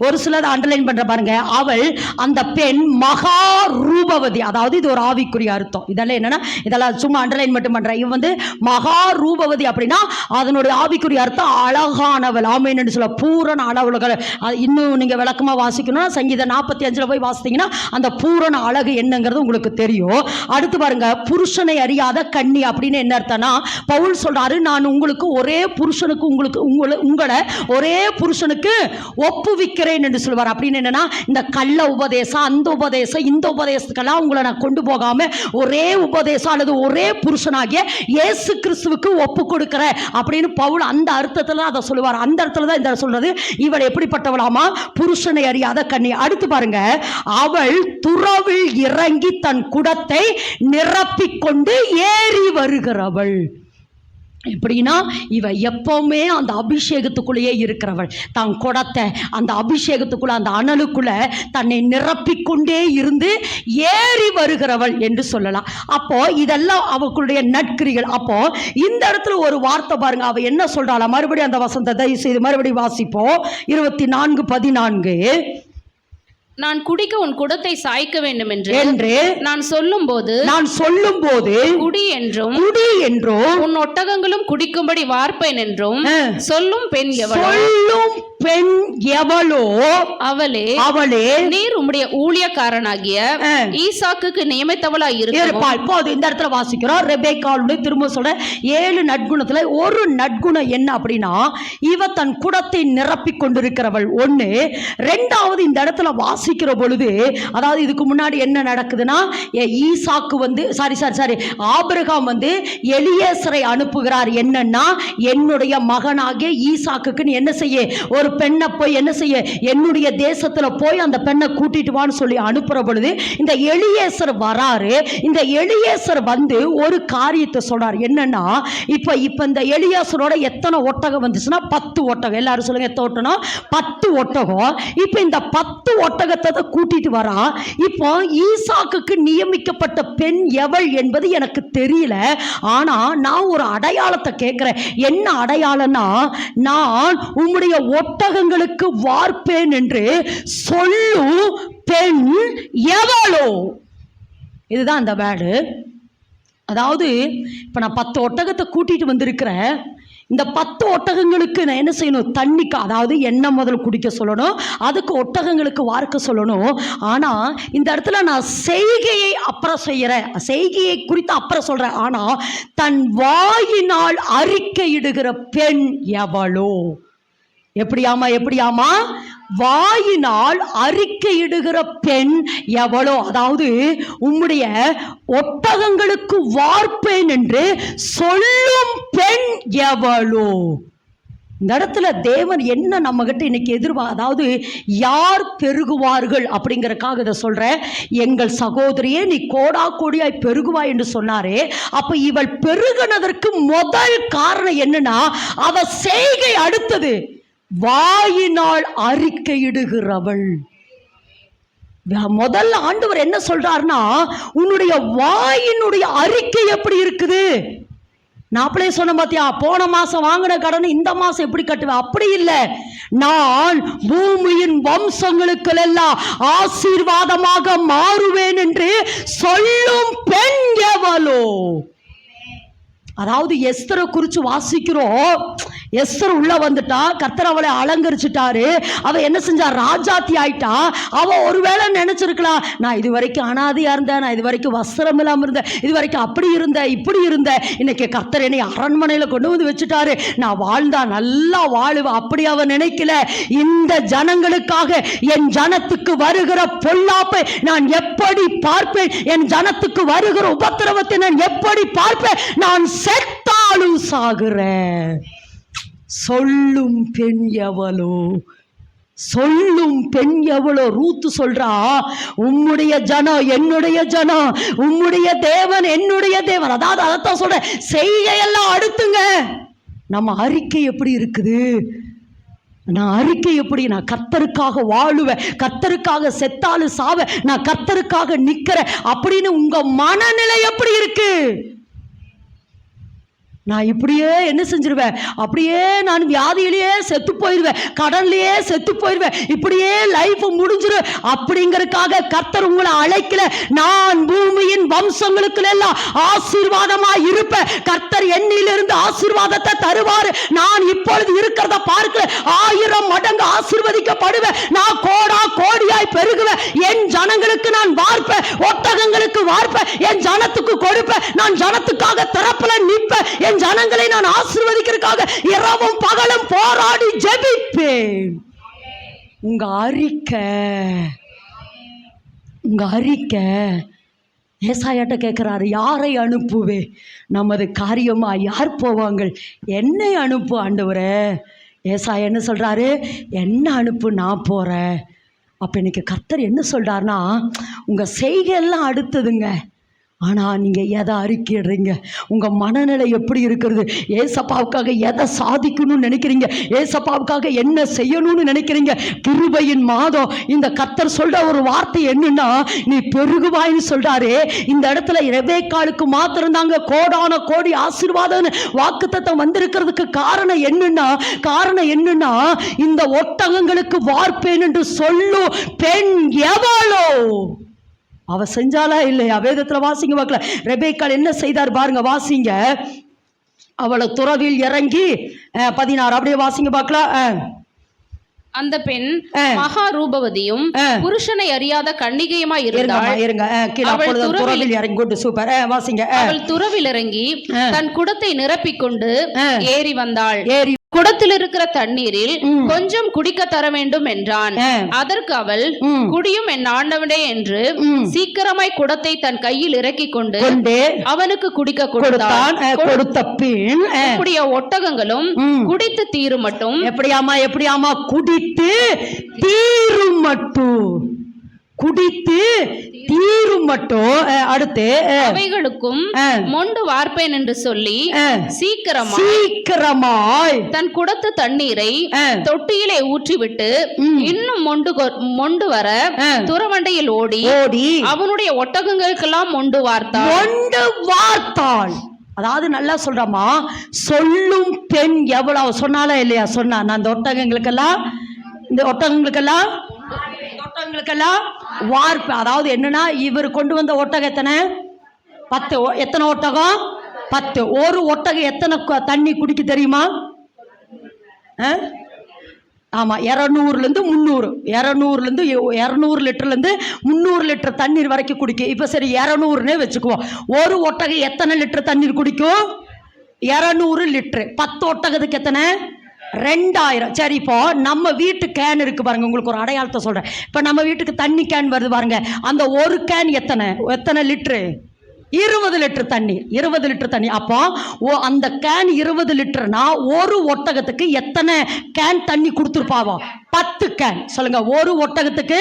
ஒரு சிலர் அண்டர்லைன் பண்ற பாருங்க, அவள் அந்த பெண் மகா ரூபவதி, அதாவது இது ஒரு ஆவிக்குரிய அர்த்தம். இதெல்லாம் என்னன்னா, இதெல்லாம் சும்மா அண்டர்லைன் மட்டும் இவன் வந்து மகா ரூபவதி அப்படின்னா அதனுடைய ஆவிக்குரிய அர்த்தம் அழகானவள். ஆமென் சொல்ல பூரண அழகு. இன்னும் நீங்க விளக்கமா வாசிக்கணும்னா சங்கீதம் 45 போய் வாசித்தீங்கன்னா அந்த பூரண அழகு என்னங்கிறது உங்களுக்கு தெரியும். அடுத்து பாருங்க, புருஷனை அறியாத கன்னி அப்படின்னு என்ன அர்த்தம்னா, பவுல் சொல்றாரு, நான் உங்களுக்கு ஒரே புருஷனுக்கு உங்களை ஒரே புருஷனுக்கு ஒப்புவிக்கிறேன் என்று சொல்வார். அப்படின்னு என்னன்னா, இந்த கள்ள உபதேசம் அந்த உபதேசம் இந்த உபதேசத்துக்கெல்லாம் உங்களை நான் கொண்டு போகாம ஒரே உபதேசம் அல்லது ஒரே புருஷனாகிய இயேசு கிறிஸ்துவுக்கு ஒப்பு கொடுக்கிற அப்படின்னு பவுல் அந்த அர்த்தத்துல அதை சொல்லுவார். அந்த அர்த்தத்துல தான் இந்த சொல்றது, இவள் எப்படிப்பட்டவளாமா, புருஷனை அறியாத கன்னி. அடுத்து பாருங்க, அவள் துறவில் இறங்கி தன் குடத்தை நிரப்பிக் கொண்டு ஏறி வருகிறவள். எப்படின்னா, இவ எப்பவுமே அந்த அபிஷேகத்துக்குள்ளேயே இருக்கிறவள். தான் குடத்தை அந்த அபிஷேகத்துக்குள்ள அந்த அனலுக்குள்ள தன்னை நிரப்பிக்கொண்டே இருந்து ஏறி வருகிறவள் என்று சொல்லலாம். அப்போ இதெல்லாம் அவர்களுடைய நற்கிரிகள். அப்போ இந்த இடத்துல ஒரு வார்த்தை பாருங்க, அவ என்ன சொல்றாளா, மறுபடியும் அந்த வசனத்தை தயவு செய்து மறுபடியும் வாசிப்போம். 24:14 நான் குடிக்க உன் குடத்தை சாய்க்க வேண்டும் என்று நான் சொல்லும்போது குடி என்றும் உன் ஒட்டகங்களும் குடிக்கும்படி வார்ப்பேன் என்றும் சொல்லும் பெண் எவளோ அவளே நீர் உம்முடைய ஊழியக்காரனாகிய ஈசாக்குக்கு நியமித்தவளாய் இருப்பாள். இப்போது இந்த இடத்துல வாசிக்கிறோம், ரெபெக்காளுடைய திரும்ப சொல்ற 7 நற்குணத்துல ஒரு நற்குணம் என்ன அப்படின்னா, இவ தன் குடத்தை நிரப்பிக் கொண்டிருக்கிறவள். ஒண்ணு. ரெண்டாவது, இந்த இடத்துல வாசிக்கிற பொழுது, அதாவது இதுக்கு முன்னாடி என்ன நடக்குதுன்னா, ஈசாக்கு வந்து சாரி ஆபிரகாம் வந்து எலியேசரை அனுப்புகிறார். என்னன்னா, என்னுடைய மகனாகிய ஈசாக்குக்கு நீ என்ன செய்ய, ஒரு பெண்ணை போய் என்ன செய்ய, என்னுடைய தேசத்துல போய் அந்த பெண்ணை கூட்டிட்டு வான்னு சொல்லி அனுப்புற பொழுது இந்த எலியேசர் வராரு. இந்த எலியேசர் வந்து ஒரு காரியத்தை சொல்றார். என்னன்னா, இப்ப இந்த எலியேசரோட எத்தனை ஒட்டகம் வந்துச்சுன்னா 10 ஒட்டகம். எல்லாரும் சொல்லுங்க, எத்தனை ஒட்டகம்? 10 ஒட்டகம். இப்ப இந்த 10 ஒட்டகத்தை கூட்டிட்டு வரா. இப்போ ஈசாக்குக்கு நியமிக்கப்பட்ட பெண் எவள் என்பது எனக்கு தெரியல. ஆனா நான் ஒரு அடையாளத்தை கேட்கிறேன். என்ன அடையாளம்னா, நான் உம்முடைய ஒட்டகங்களுக்கு வார்ப்பேன் என்று சொல்லும் பெண் எவளோ. இதுதான் அந்த வேர்டு. அதாவது இப்ப நான் 10 ஒட்டகத்தை கூட்டிட்டு வந்திருக்கிறேன். இந்த 10 ஒட்டகங்களுக்கு நான் என்ன செய்யணும், தண்ணிக்கு, அதாவது எண்ணெய் முதல் குடிக்க சொல்லணும், அதுக்கு ஒட்டகங்களுக்கு வார்க்க சொல்லணும். ஆனா இந்த இடத்துல நான் செய்கையை அப்புறம் செய்யறேன், செய்கையை குறித்து அப்புறம் சொல்றேன். ஆனா தன் வாயினால் அறிக்கையிடுகிற பெண் எவளோ. எப்படியாமா வாயினால் அறிக்கையிடுகிற பெண் எவளோ. அதாவது உம்முடைய ஒட்டகங்களுக்கு வார்ப்பேன் என்று சொல்லும் பெண் எவளோ. இந்த இடத்துல தேவன் என்ன நம்ம கிட்ட இன்னைக்கு அதாவது யார் பெருகுவார்கள் அப்படிங்கறக்காக இதை சொல்ற. எங்கள் சகோதரியே, நீ கோடா கோடியாய் பெருகுவாய் என்று சொன்னாரே. அப்ப இவள் பெருகினதற்கு முதல் காரணம் என்னன்னா, அவ செய்கை அடுத்தது வாயினால் அறிக்கையிடுகிறவள். முதல்ல ஆண்டவர் என்ன சொல்றாருன்னா, உன்னுடைய வாயினுடைய அறிக்கை எப்படி இருக்குது. நான் அப்படியே சொன்ன பாத்தியா, போன மாசம் வாங்கின கடன் இந்த மாசம் எப்படி கட்டுவேன், அப்படி இல்லை. நான் பூமியின் வம்சங்களுக்கு எல்லாம் ஆசீர்வாதமாக மாறுவேன் என்று சொல்லும் பெண் எவளோ. அதாவது எஸ்தரை குறித்து வாசிக்கிறோம். எஸ்தர் உள்ள வந்துட்டா, கர்த்தர் அவளை அலங்கரிச்சுட்டாரு. அவ என்ன செஞ்சா? ராஜாத்தி ஆயிட்டா. அவ ஒருவேளை நினைச்சிருக்கலாம், நான் இது வரைக்கும் அனாதையா இருந்தேன், நான் இது வரைக்கும் வஸ்திரம் இல்லாம இருந்தேன், இது வரைக்கும் அப்படி இருந்தேன் இப்படி இருந்தேன், இன்னைக்கு கர்த்தர் என்னை அரண்மனையில கொண்டு வந்து வச்சுட்டாரு, நான் வாழ்ந்தா நல்லா வாழுவேன். அப்படி அவ நினைக்கல. இந்த ஜனங்களுக்காக, என் ஜனத்துக்கு வருகிற பொல்லாப்பை நான் எப்படி பார்ப்பேன், என் ஜனத்துக்கு வருகிற உபத்திரவத்தை நான் எப்படி பார்ப்பேன், நான் செத்தாலும் சாகுறேன். சொல்லும் பெண் எவளோ, சொல்லும் பெண் எவளோ. ரூத்து சொல்றா, உம்முடைய ஜனம் என்னுடைய ஜனம், உம்முடைய தேவன் என்னுடைய தேவன். அதாவது அதைத்தான் சொல்ற, செய்கையெல்லாம் அடுத்துங்க, நம்ம அறிக்கை எப்படி இருக்குது, நான் அறிக்கை எப்படி, நான் கர்த்தருக்காக வாழுவேன், கர்த்தருக்காக செத்தாலும் சாவேன், நான் கர்த்தருக்காக நிக்கிறேன் அப்படின்னு உங்க மனநிலை எப்படி இருக்கு? நான் இப்படியே என்ன செஞ்சிருவேன், அப்படியே நான் வியாதியிலேயே செத்து போயிடுவேன், கடன்லையே செத்து போயிடுவேன், இப்படியே லைஃப் முடிஞ்சிடும் அப்படிங்கறதுக்காக கர்த்தர் உங்களை அழைக்கல. நான் பூமியின் வம்சங்களுக்கு எல்லாம் ஆசீர்வாதமா இருப்பேன், கர்த்தர் என்னிலிருந்து ஆசீர்வாதத்தை தருவாரு, நான் இப்பொழுது இருக்கிறத பார்க்கல 1000 மடங்கு ஆசீர்வதிக்கப்படுவேன், நான் கோடா கோடியாய் பெருகுவேன், என் ஜனங்களுக்கு நான் வார்ப்பேன், ஒட்டகங்களுக்கு வார்ப்பேன், என் ஜனத்துக்கு கொடுப்பேன், நான் ஜனத்துக்காக திறப்புல நிற்பேன், என் ஜனங்களை நான் ஆசீர்வதிக்கிறதுக்காக இரவும் பகலும் போராடி ஜெபிப்பேன். உங்க அறிக்கை ஏசாயாட்ட கேட்கிறாரு, யாரை அனுப்புவே, நமது காரியமா யார் போவாங்க, என்னை அனுப்பு ஆண்டவரே. ஏசாயா என்ன சொல்றாரு, என்ன அனுப்பு, நான் போறேன். அப்ப இன்னைக்கு கர்த்தர் என்ன சொல்றாருன்னா, உங்க செய்கையெல்லாம் அடுத்ததுங்க, ஆனால் நீங்கள் எதை அறிக்கையிடுறீங்க, உங்கள் மனநிலை எப்படி இருக்கிறது, ஏசப்பாவுக்காக எதை சாதிக்கணும்னு நினைக்கிறீங்க, ஏசப்பாவுக்காக என்ன செய்யணும்னு நினைக்கிறீங்க. கிருபையின் மாதம் இந்த கர்த்தர் சொல்கிற ஒரு வார்த்தை என்னன்னா, நீ பெருகுவாயின்னு சொல்கிறாரு. இந்த இடத்துல ரெபேக்காளுக்கு மாத்திரம்தாங்க கோடான கோடி ஆசீர்வாதம்னு வாக்குத்தத்தம் வந்திருக்கிறதுக்கு காரணம் என்னன்னா இந்த ஒட்டகங்களுக்கு வார்ப்பேன் என்று சொல்லும் பெண் எவளோ, அவ செஞ்சாலா இல்லையா? வேதத்துல வாசிங்க பார்க்கல, ரெபேக்காள் என்ன செய்தார் பாருங்க, வாசிங்க. அவளை துறவில் இறங்கி 16 அப்படியே வாசிங்க பார்க்கலாம். அந்த பெண் மகா ரூபவதியும் புருஷனை அறியாத கன்னிகையுமாய் இருந்தாள். அவள் துறவில் இறங்கி தன் குடத்தை நிரப்பிக்கொண்டு ஏறி வந்தாள். குடத்தில் இருக்கிற தண்ணீரில் கொஞ்சம் குடிக்க தர வேண்டும் என்றான். அதற்கு அவள், குடியும் என் ஆண்டவனே என்று சீக்கிரமாய் குடத்தை தன் கையில் இறக்கி கொண்டு அவனுக்கு குடிக்க கொடுத்தான். கொடுத்த பின் இப்படிய ஒட்டகங்களும் குடித்து தீரும் மட்டும், எப்படியாமா குடித்து தீரும் மட்டும், குடித்து தீரும் மட்டும், அடுத்து அவைகளுக்கும் மொண்டு வார்ப்பேன் என்று சொல்லி சீக்கிரமாய் தன் குடத்து தண்ணீரை தொட்டியிலே ஊற்றிவிட்டு இன்னும் மொண்டு வர துறவண்டையில் ஓடி அவனுடைய ஒட்டகங்களுக்கெல்லாம் மொண்டு வார்த்தாள். அதாவது நல்லா சொல்றமா, சொல்லும் பெண் எவ்வளவு சொன்னாலா இல்லையா? சொன்னா, நான் இந்த ஒட்டகங்களுக்கெல்லாம் வார்ப்பு. அதாவது என்னன்னா, இவர் கொண்டு வந்த ஒட்டகம் எத்தனை? 10. எத்தனை ஒட்டகம்? 10. ஒரு ஒட்டகம் எத்தனை தண்ணி குடிக்க தெரியுமா? ஆமா, 200 300, 200 லிட்டர்லேருந்து 300 லிட்டர் தண்ணீர் வரைக்கும் குடிக்கும். இப்போ சரி 200னே வச்சுக்குவோம். ஒரு ஒட்டகம் எத்தனை லிட்டர் தண்ணீர் குடிக்கும்? 200 லிட்டரு. 10 ஒட்டகத்துக்கு எத்தனை? 2000. சரி, இப்போ நம்ம வீட்டு கேன் இருக்கு பாருங்க, உங்களுக்கு ஒரு அடையாளத்தை சொல்றேன். இப்போ நம்ம வீட்டுக்கு தண்ணி கேன் வருது பாருங்க, அந்த ஒரு கேன் எத்தனை லிட்டரு? 20 லிட்டர் தண்ணி. 20 லிட்டர் தண்ணி. அப்போ அந்த கேன் 20 லிட்டர்னா ஒரு ஒட்டகத்துக்கு எத்தனை கேன் தண்ணி கொடுத்துருப்பாவோ? 10 கேன். சொல்லுங்க, ஒரு ஒட்டகத்துக்கு.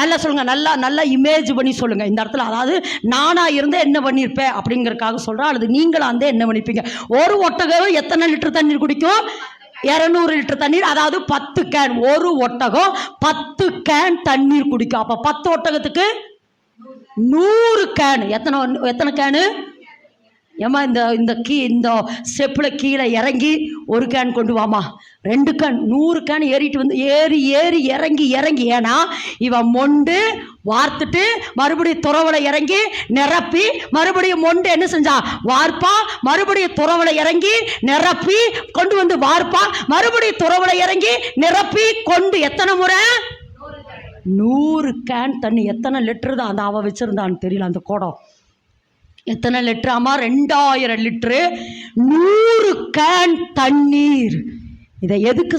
நல்லா சொல்லுங்க, நல்லா இமேஜ் பண்ணி சொல்லுங்க இந்த இடத்துல. அதாவது நானா இருந்து என்ன பண்ணியிருப்பேன் அப்படிங்கறதுக்காக சொல்றேன், அல்லது நீங்களா இருந்தே என்ன பண்ணிப்பீங்க? ஒரு ஒட்டகம் எத்தனை லிட்டர் தண்ணீர் குடிக்கும்? 200 லிட்டர் தண்ணீர். அதாவது 10 கேன். ஒரு ஒட்டகம் 10 கேன் தண்ணீர் குடிக்கும். அப்ப 10 ஒட்டகத்துக்கு 100 கேன். எத்தனை கேனு? ஏம்மா இந்த ஸ்டெப்பில் கீழே இறங்கி 1 கேன் கொண்டு வாமா, 2 கேன் 100 கேன் ஏறிட்டு வந்து ஏறி இறங்கி ஏன்னா இவன் மொண்டு வார்த்துட்டு மறுபடியும் துறவலை இறங்கி நிரப்பி மறுபடியும் மொண்டு என்ன செஞ்சா வார்ப்பா, மறுபடியும் துறவலை இறங்கி நிரப்பி கொண்டு வந்து வார்ப்பா, மறுபடியும் துறவலை இறங்கி நிரப்பி கொண்டு எத்தனை முறை 100 கேன் தண்ணி. எத்தனை லிட்டரு தான் அந்த அவ வச்சிருந்தான்னு தெரியல. அந்த குடம் எத்தனை லிட்டரு? ஆமா 2000 லிட்டரு 100 கேன் தண்ணீர். இதை எதுக்கு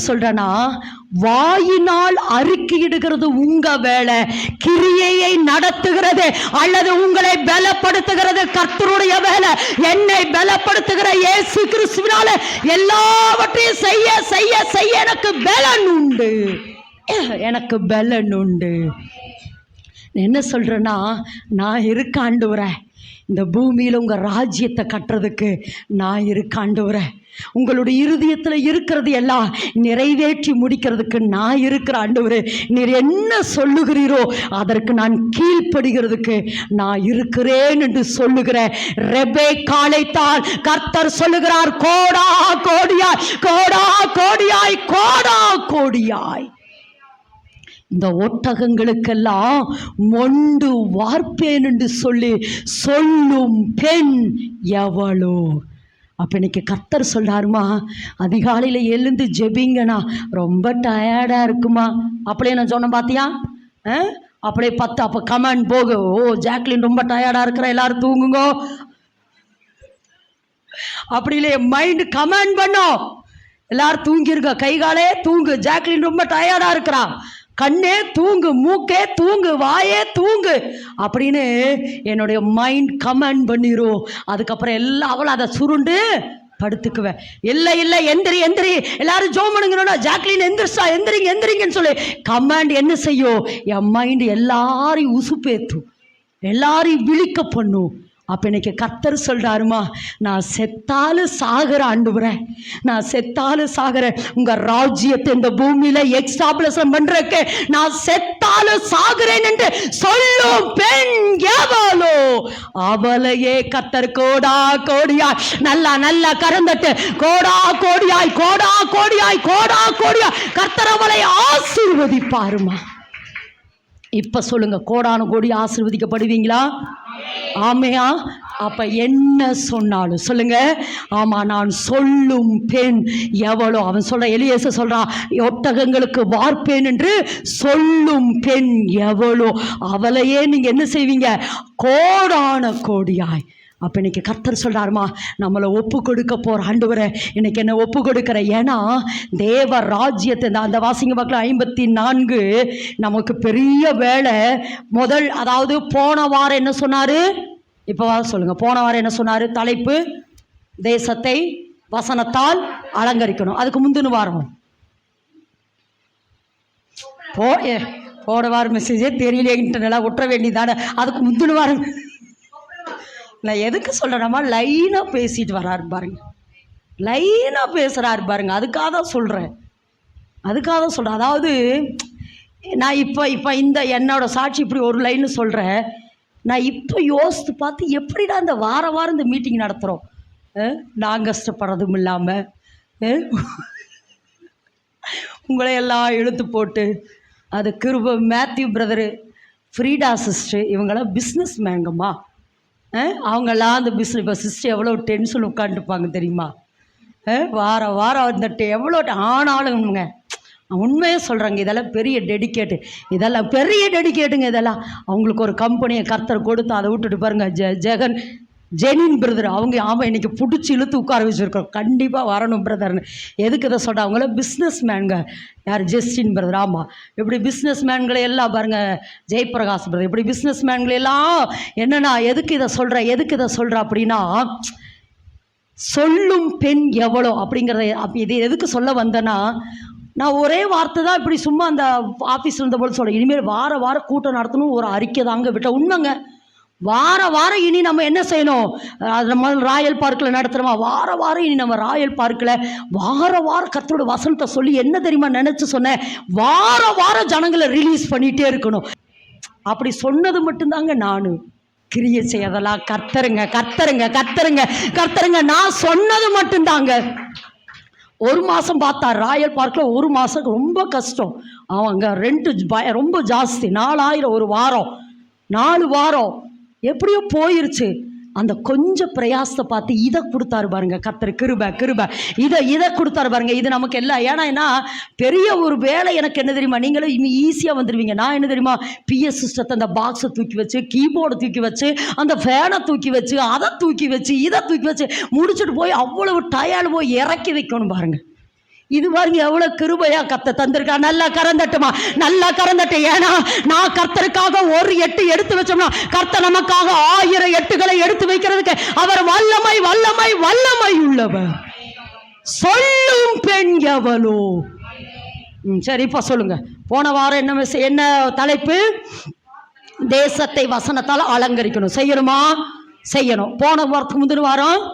சொல்றேன்னா வாயினால் அறிக்கையிடுகிறது உங்க வேலை, கிரியையை நடத்துகிறது அல்லது உங்களை பலப்படுத்துகிறது கர்த்தருடைய வேலை. என்னை பலப்படுத்துகிற இயேசு கிறிஸ்துவினால எல்லாவற்றையும் செய்ய செய்ய செய்ய எனக்கு பலன் உண்டு. என்ன சொல்கிறேன்னா, நான் இருக்க ஆண்டவரே, இந்த பூமியில் உங்கள் ராஜ்யத்தை கட்டுறதுக்கு நான் இருக்க ஆண்டவரே, உங்களுடைய இருதயத்தில் இருக்கிறது எல்லாம் நிறைவேற்றி முடிக்கிறதுக்கு நான் இருக்கிற ஆண்டவரே, நீர் என்ன சொல்லுகிறீரோ அதற்கு நான் கீழ்ப்படுகிறதுக்கு நான் இருக்கிறேன் என்று சொல்லுகிற ரெபெக்காளைத்தான் கர்த்தர் சொல்லுகிறார், கோடா கோடியாய் இந்த ஒட்டகங்களுக்கெல்லாம் மொண்டு வார்ப்பேன் என்று சொல்லும் பெண் எவளோ. அப்போ இன்னைக்கு கர்த்தர் சொல்றாருமா, அதிகாலையில் எழுந்து ஜெபிங்கண்ணா, ரொம்ப டயர்டாக இருக்குமா. அப்படியே நான் சொன்னேன் பார்த்தியா, அப்படியே 10 அப்போ கமெண்ட் போகு, ஓ ஜாக்லின் ரொம்ப டயர்டாக இருக்கிற, எல்லாரும் தூங்குங்க. அப்படி இல்லையே மைண்டு கமெண்ட் பண்ணோம், எல்லாரும் தூங்கிருங்க, கைகாலே தூங்கு, ஜாக்லின் ரொம்ப டயர்டாக இருக்கிறா, கண்ணே தூங்கு, மூக்கே தூங்கு, வாயே தூங்கு அப்படின்னு என்னுடைய மைண்ட் கமெண்ட் பண்ணிரும். அதுக்கப்புறம் எல்லாம் அவளை அதை சுருண்டு படுத்துக்குவேன். இல்லை எந்திரி எல்லாரும் ஜோம் பண்ணுங்கன்னா, ஜாக்லின் எந்திரிங்கன்னு சொல்லி கமெண்ட் என்ன செய்யும், என் மைண்ட் எல்லாரையும் உசுப்பேத்தும், எல்லாரையும் விழிக்க பண்ணும். அப்போ இன்னைக்கு கர்த்தர் சொல்கிறாருமா, நான் செத்தாலும் சாகிறேன் ஆண்டவரே, நான் செத்தாலும் சாகிறேன், உங்கள் ராஜ்யத்தை இந்த பூமியில் எக்ஸ்டாப்ளிஷ் பண்ணுறக்கு நான் செத்தாலும் சாகிறேன் என்று சொல்லும் பெண் எவளோ, அவளையே கர்த்தர் கோடியாய் நல்லா கறந்துட்டு கோடியாய் கர்த்தர் அவளை ஆசீர்வதிப்பாருமா. இப்போ சொல்லுங்க, கோடி ஆசீர்வதிக்கப்படுவீங்களா? ஆமையா? அப்ப என்ன சொன்னாலும் சொல்லுங்க, ஆமா நான் சொல்லும் பெண் எவளோ. அவன் சொல்ற, எலியேசு சொல்றான், ஒட்டகங்களுக்கு வார்ப்பேன் என்று சொல்லும் பெண் எவளோ, அவளையே நீங்க என்ன செய்வீங்க, கோடியாய். அப்போ இன்னைக்கு கர்த்தர் சொல்கிறாருமா, நம்மளை ஒப்பு கொடுக்க போகிற ஆண்டவரே, இன்னைக்கு என்ன ஒப்பு கொடுக்குற, ஏன்னா தேவ ராஜ்யத்தை அந்த வாசிங்க பார்க்கல 54 நமக்கு பெரிய வேலை. அதாவது போன வாரம் என்ன சொன்னார், இப்போ சொல்லுங்கள், போன வாரம் என்ன சொன்னார், தலைப்பு தேசத்தை வசனத்தால் அலங்கரிக்கணும். அதுக்கு முந்தின வாரம் போன வாரம் மெசேஜே தெரியல, இன்டர்நெல்லாம் விட்டுற வேண்டியதானே. அதுக்கு முந்தின வாரம் நான் எதுக்கு சொல்கிறேன்னா, லைனாக பேசிட்டு வராரு பாருங்க, லைனாக பேசுகிறாரு பாருங்க. அதுக்காக தான் சொல்கிறேன். அதாவது நான் இப்போ இந்த என்னோட சாட்சி இப்படி ஒரு லைன்னு சொல்கிறேன். நான் இப்போ யோசித்து பார்த்து எப்படிடா இந்த வாரம் இந்த மீட்டிங் நடத்துகிறோம், நான் கஷ்டப்படுறதும் இல்லாமல் உங்களை எல்லாம் இழுத்து போட்டு. அது கிருப மேத்யூ பிரதரு, ஃப்ரீடா சிஸ்டர், இவங்களாம் பிஸ்னஸ் மேங்கம்மா. அவங்கெல்லாம் அந்த இப்போ சிஸ்டர் எவ்வளோ டென்ஷன் உட்காந்துருப்பாங்க தெரியுமா, வாரம் வந்துட்டு எவ்வளோ. ஆனாலுங்க உண்மையே சொல்கிறாங்க, இதெல்லாம் பெரிய டெடிக்கேட்டுங்க. இதெல்லாம் அவங்களுக்கு ஒரு கம்பெனியை கர்த்தர் கொடுத்து அதை விட்டுட்டு பாருங்கள். ஜெனின் பிரதர் அவங்க, ஆமாம் இன்னைக்கு பிடிச்சி இழுத்து உட்கார வச்சுருக்கோம், கண்டிப்பாக வரணும் பிரதர்னு. எதுக்கு இதை சொல்கிறேன், அவங்கள பிஸ்னஸ் மேனுங்க. யார், ஜஸ்டின் பிரதர். ஆமாம், இப்படி பிஸ்னஸ் மேன்களை எல்லாம் பாருங்கள், ஜெயபிரகாஷ் பிரதர், இப்படி பிஸ்னஸ் மேன்களை எல்லாம் என்னென்னா, எதுக்கு இதை சொல்கிறேன் அப்படின்னா, சொல்லும் பெண் எவ்வளோ அப்படிங்கிறத. இது எதுக்கு சொல்ல வந்தேன்னா, நான் ஒரே வார்த்தை தான் இப்படி சும்மா அந்த ஆஃபீஸில் இருந்தபோது சொல்கிறேன், இனிமேல் வாரம் கூட்டம் நடத்தணும் ஒரு அறிக்கை தாங்க விட்டேன். உண்மைங்க, வாரம் இனி நம்ம என்ன செய்யணும், நம்ம ராயல் பார்க்கில் நடத்துகிறோமா, வாரம் இனி நம்ம ராயல் பார்க்கில் வாரம் கர்த்தரோட வசனத்தை சொல்லி என்ன தெரியுமா நினச்சி சொன்னேன், வாரம் ஜனங்களை ரிலீஸ் பண்ணிகிட்டே இருக்கணும். அப்படி சொன்னது மட்டும்தாங்க நான் கிரியை செய்யறதெல்லாம் கர்த்தருங்க கர்த்தருங்க கர்த்தருங்க கர்த்தருங்க. நான் சொன்னது மட்டும்தாங்க. ஒரு மாதம் பார்த்தா ராயல் பார்க்கில், ஒரு மாதம் ரொம்ப கஷ்டம். அவங்க ரெண்ட்டு ரொம்ப ஜாஸ்தி, 4000 ஒரு வாரம், 4 வாரம் எப்படியோ போயிருச்சு. அந்த கொஞ்சம் பிரயாசத்தை பார்த்து இதை கொடுத்தாரு பாருங்க கர்த்தர். கிருபை கிருபை, இதை கொடுத்தாரு பாருங்க. இது நமக்கு எல்லாம் ஏன்னா பெரிய ஒரு வேலை. எனக்கு என்ன தெரியுமா, நீங்களும் இன்னும் ஈஸியாக வந்துடுவீங்க. நான் என்ன தெரியுமா, பிஎஸ் சிஸ்டத்தை அந்த பாக்ஸை தூக்கி வச்சு, கீபோர்டை தூக்கி வச்சு, அந்த ஃபேனை தூக்கி வச்சு, அதை தூக்கி வச்சு, இதை தூக்கி வச்சு முடிச்சுட்டு போய் அவ்வளவு டயர்டு போய் இறக்கி வைக்கணும் பாருங்க. இது பாருங்க எவ்வளவு கிருபையா கர்த்தர் தந்திருக்கா. நல்லா கரந்தட்டுமா, நல்லா கரந்தட்டு. ஏன்னா நான் கர்த்தருக்காக ஒரு 8 எடுத்து வச்சோம்னா கர்த்தர் நமக்காக 1000 8களை எடுத்து வைக்கிறதுக்கு அவர் வல்லமை வல்லமை வல்லமை உள்ளவர். சொல்லும் பெண் எவளோ. சரி, இப்ப சொல்லுங்க. போன வாரம் என்ன தலைப்பு? தேசத்தை வசனத்தால் அலங்கரிக்கணும். செய்யணுமா? செய்யணும். போன வாரத்துக்கு முந்தின வாரம்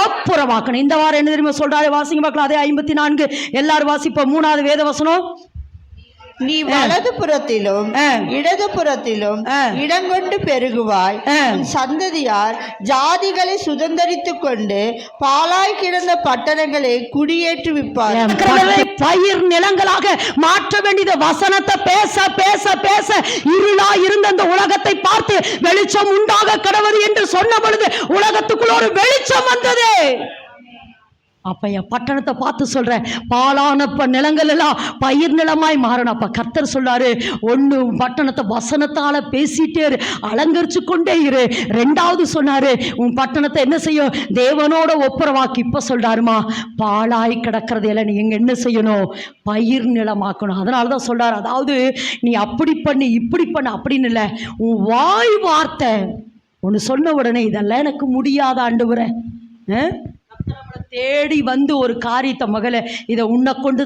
ஒப்புரவாக்கணும். இந்த வாரம் என்ன தெரியுமா சொல்றாரு? வாசிங்க பார்க்கலாம். அதே 54 எல்லாரும் வாசிப்போம். 3வது வேத வசனம். நீ வலது புறத்திலும் இடது புறத்திலும் இடங்கொண்டு பெருகுவாய். சந்ததியார் ஜாதிகளை சுதந்தரித்துக் கொண்டு பாலாய் கிடந்த பட்டணங்களை குடியேற்றுவிப்பார். பயிர் நிலங்களாக மாற்ற வேண்டியது வசனத்தை பேச பேச பேச இருளா இருந்த அந்த உலகத்தை பார்த்து வெளிச்சம் உண்டாக கடவுது என்று சொன்ன பொழுது உலகத்துக்குள்ள ஒரு வெளிச்சம் வந்தது. அப்ப என் பட்டணத்தை பார்த்து சொல்றேன், பாலான நிலங்கள் எல்லாம் பயிர் நிலமாய் மாறணும். அப்ப கர்த்தர் சொல்றாரு, ஒண்ணு பட்டணத்தை வசனத்தால பேசிட்டே இரு, அலங்கரிச்சு கொண்டே இரு. 2வது சொன்னாரு, உன் பட்டணத்தை என்ன செய்யும்? தேவனோட ஒப்புரவாக்கி. இப்ப சொல்றாருமா, பாலாய் கிடக்கிறது எல்லாம் நீ எங்க என்ன செய்யணும்? பயிர் நிலமாக்கணும். அதனாலதான் சொல்றாரு, அதாவது நீ அப்படி பண்ணு இப்படி பண்ணு அப்படின்னு இல்லை, உன் வாய் வார்த்தை ஒன்று சொன்ன உடனே இதெல்லாம் எனக்கு முடியாத ஆண்டவரே, தேடி வந்து ஒரு காரியத்தை, மகளே இதை உன்னை கொண்டு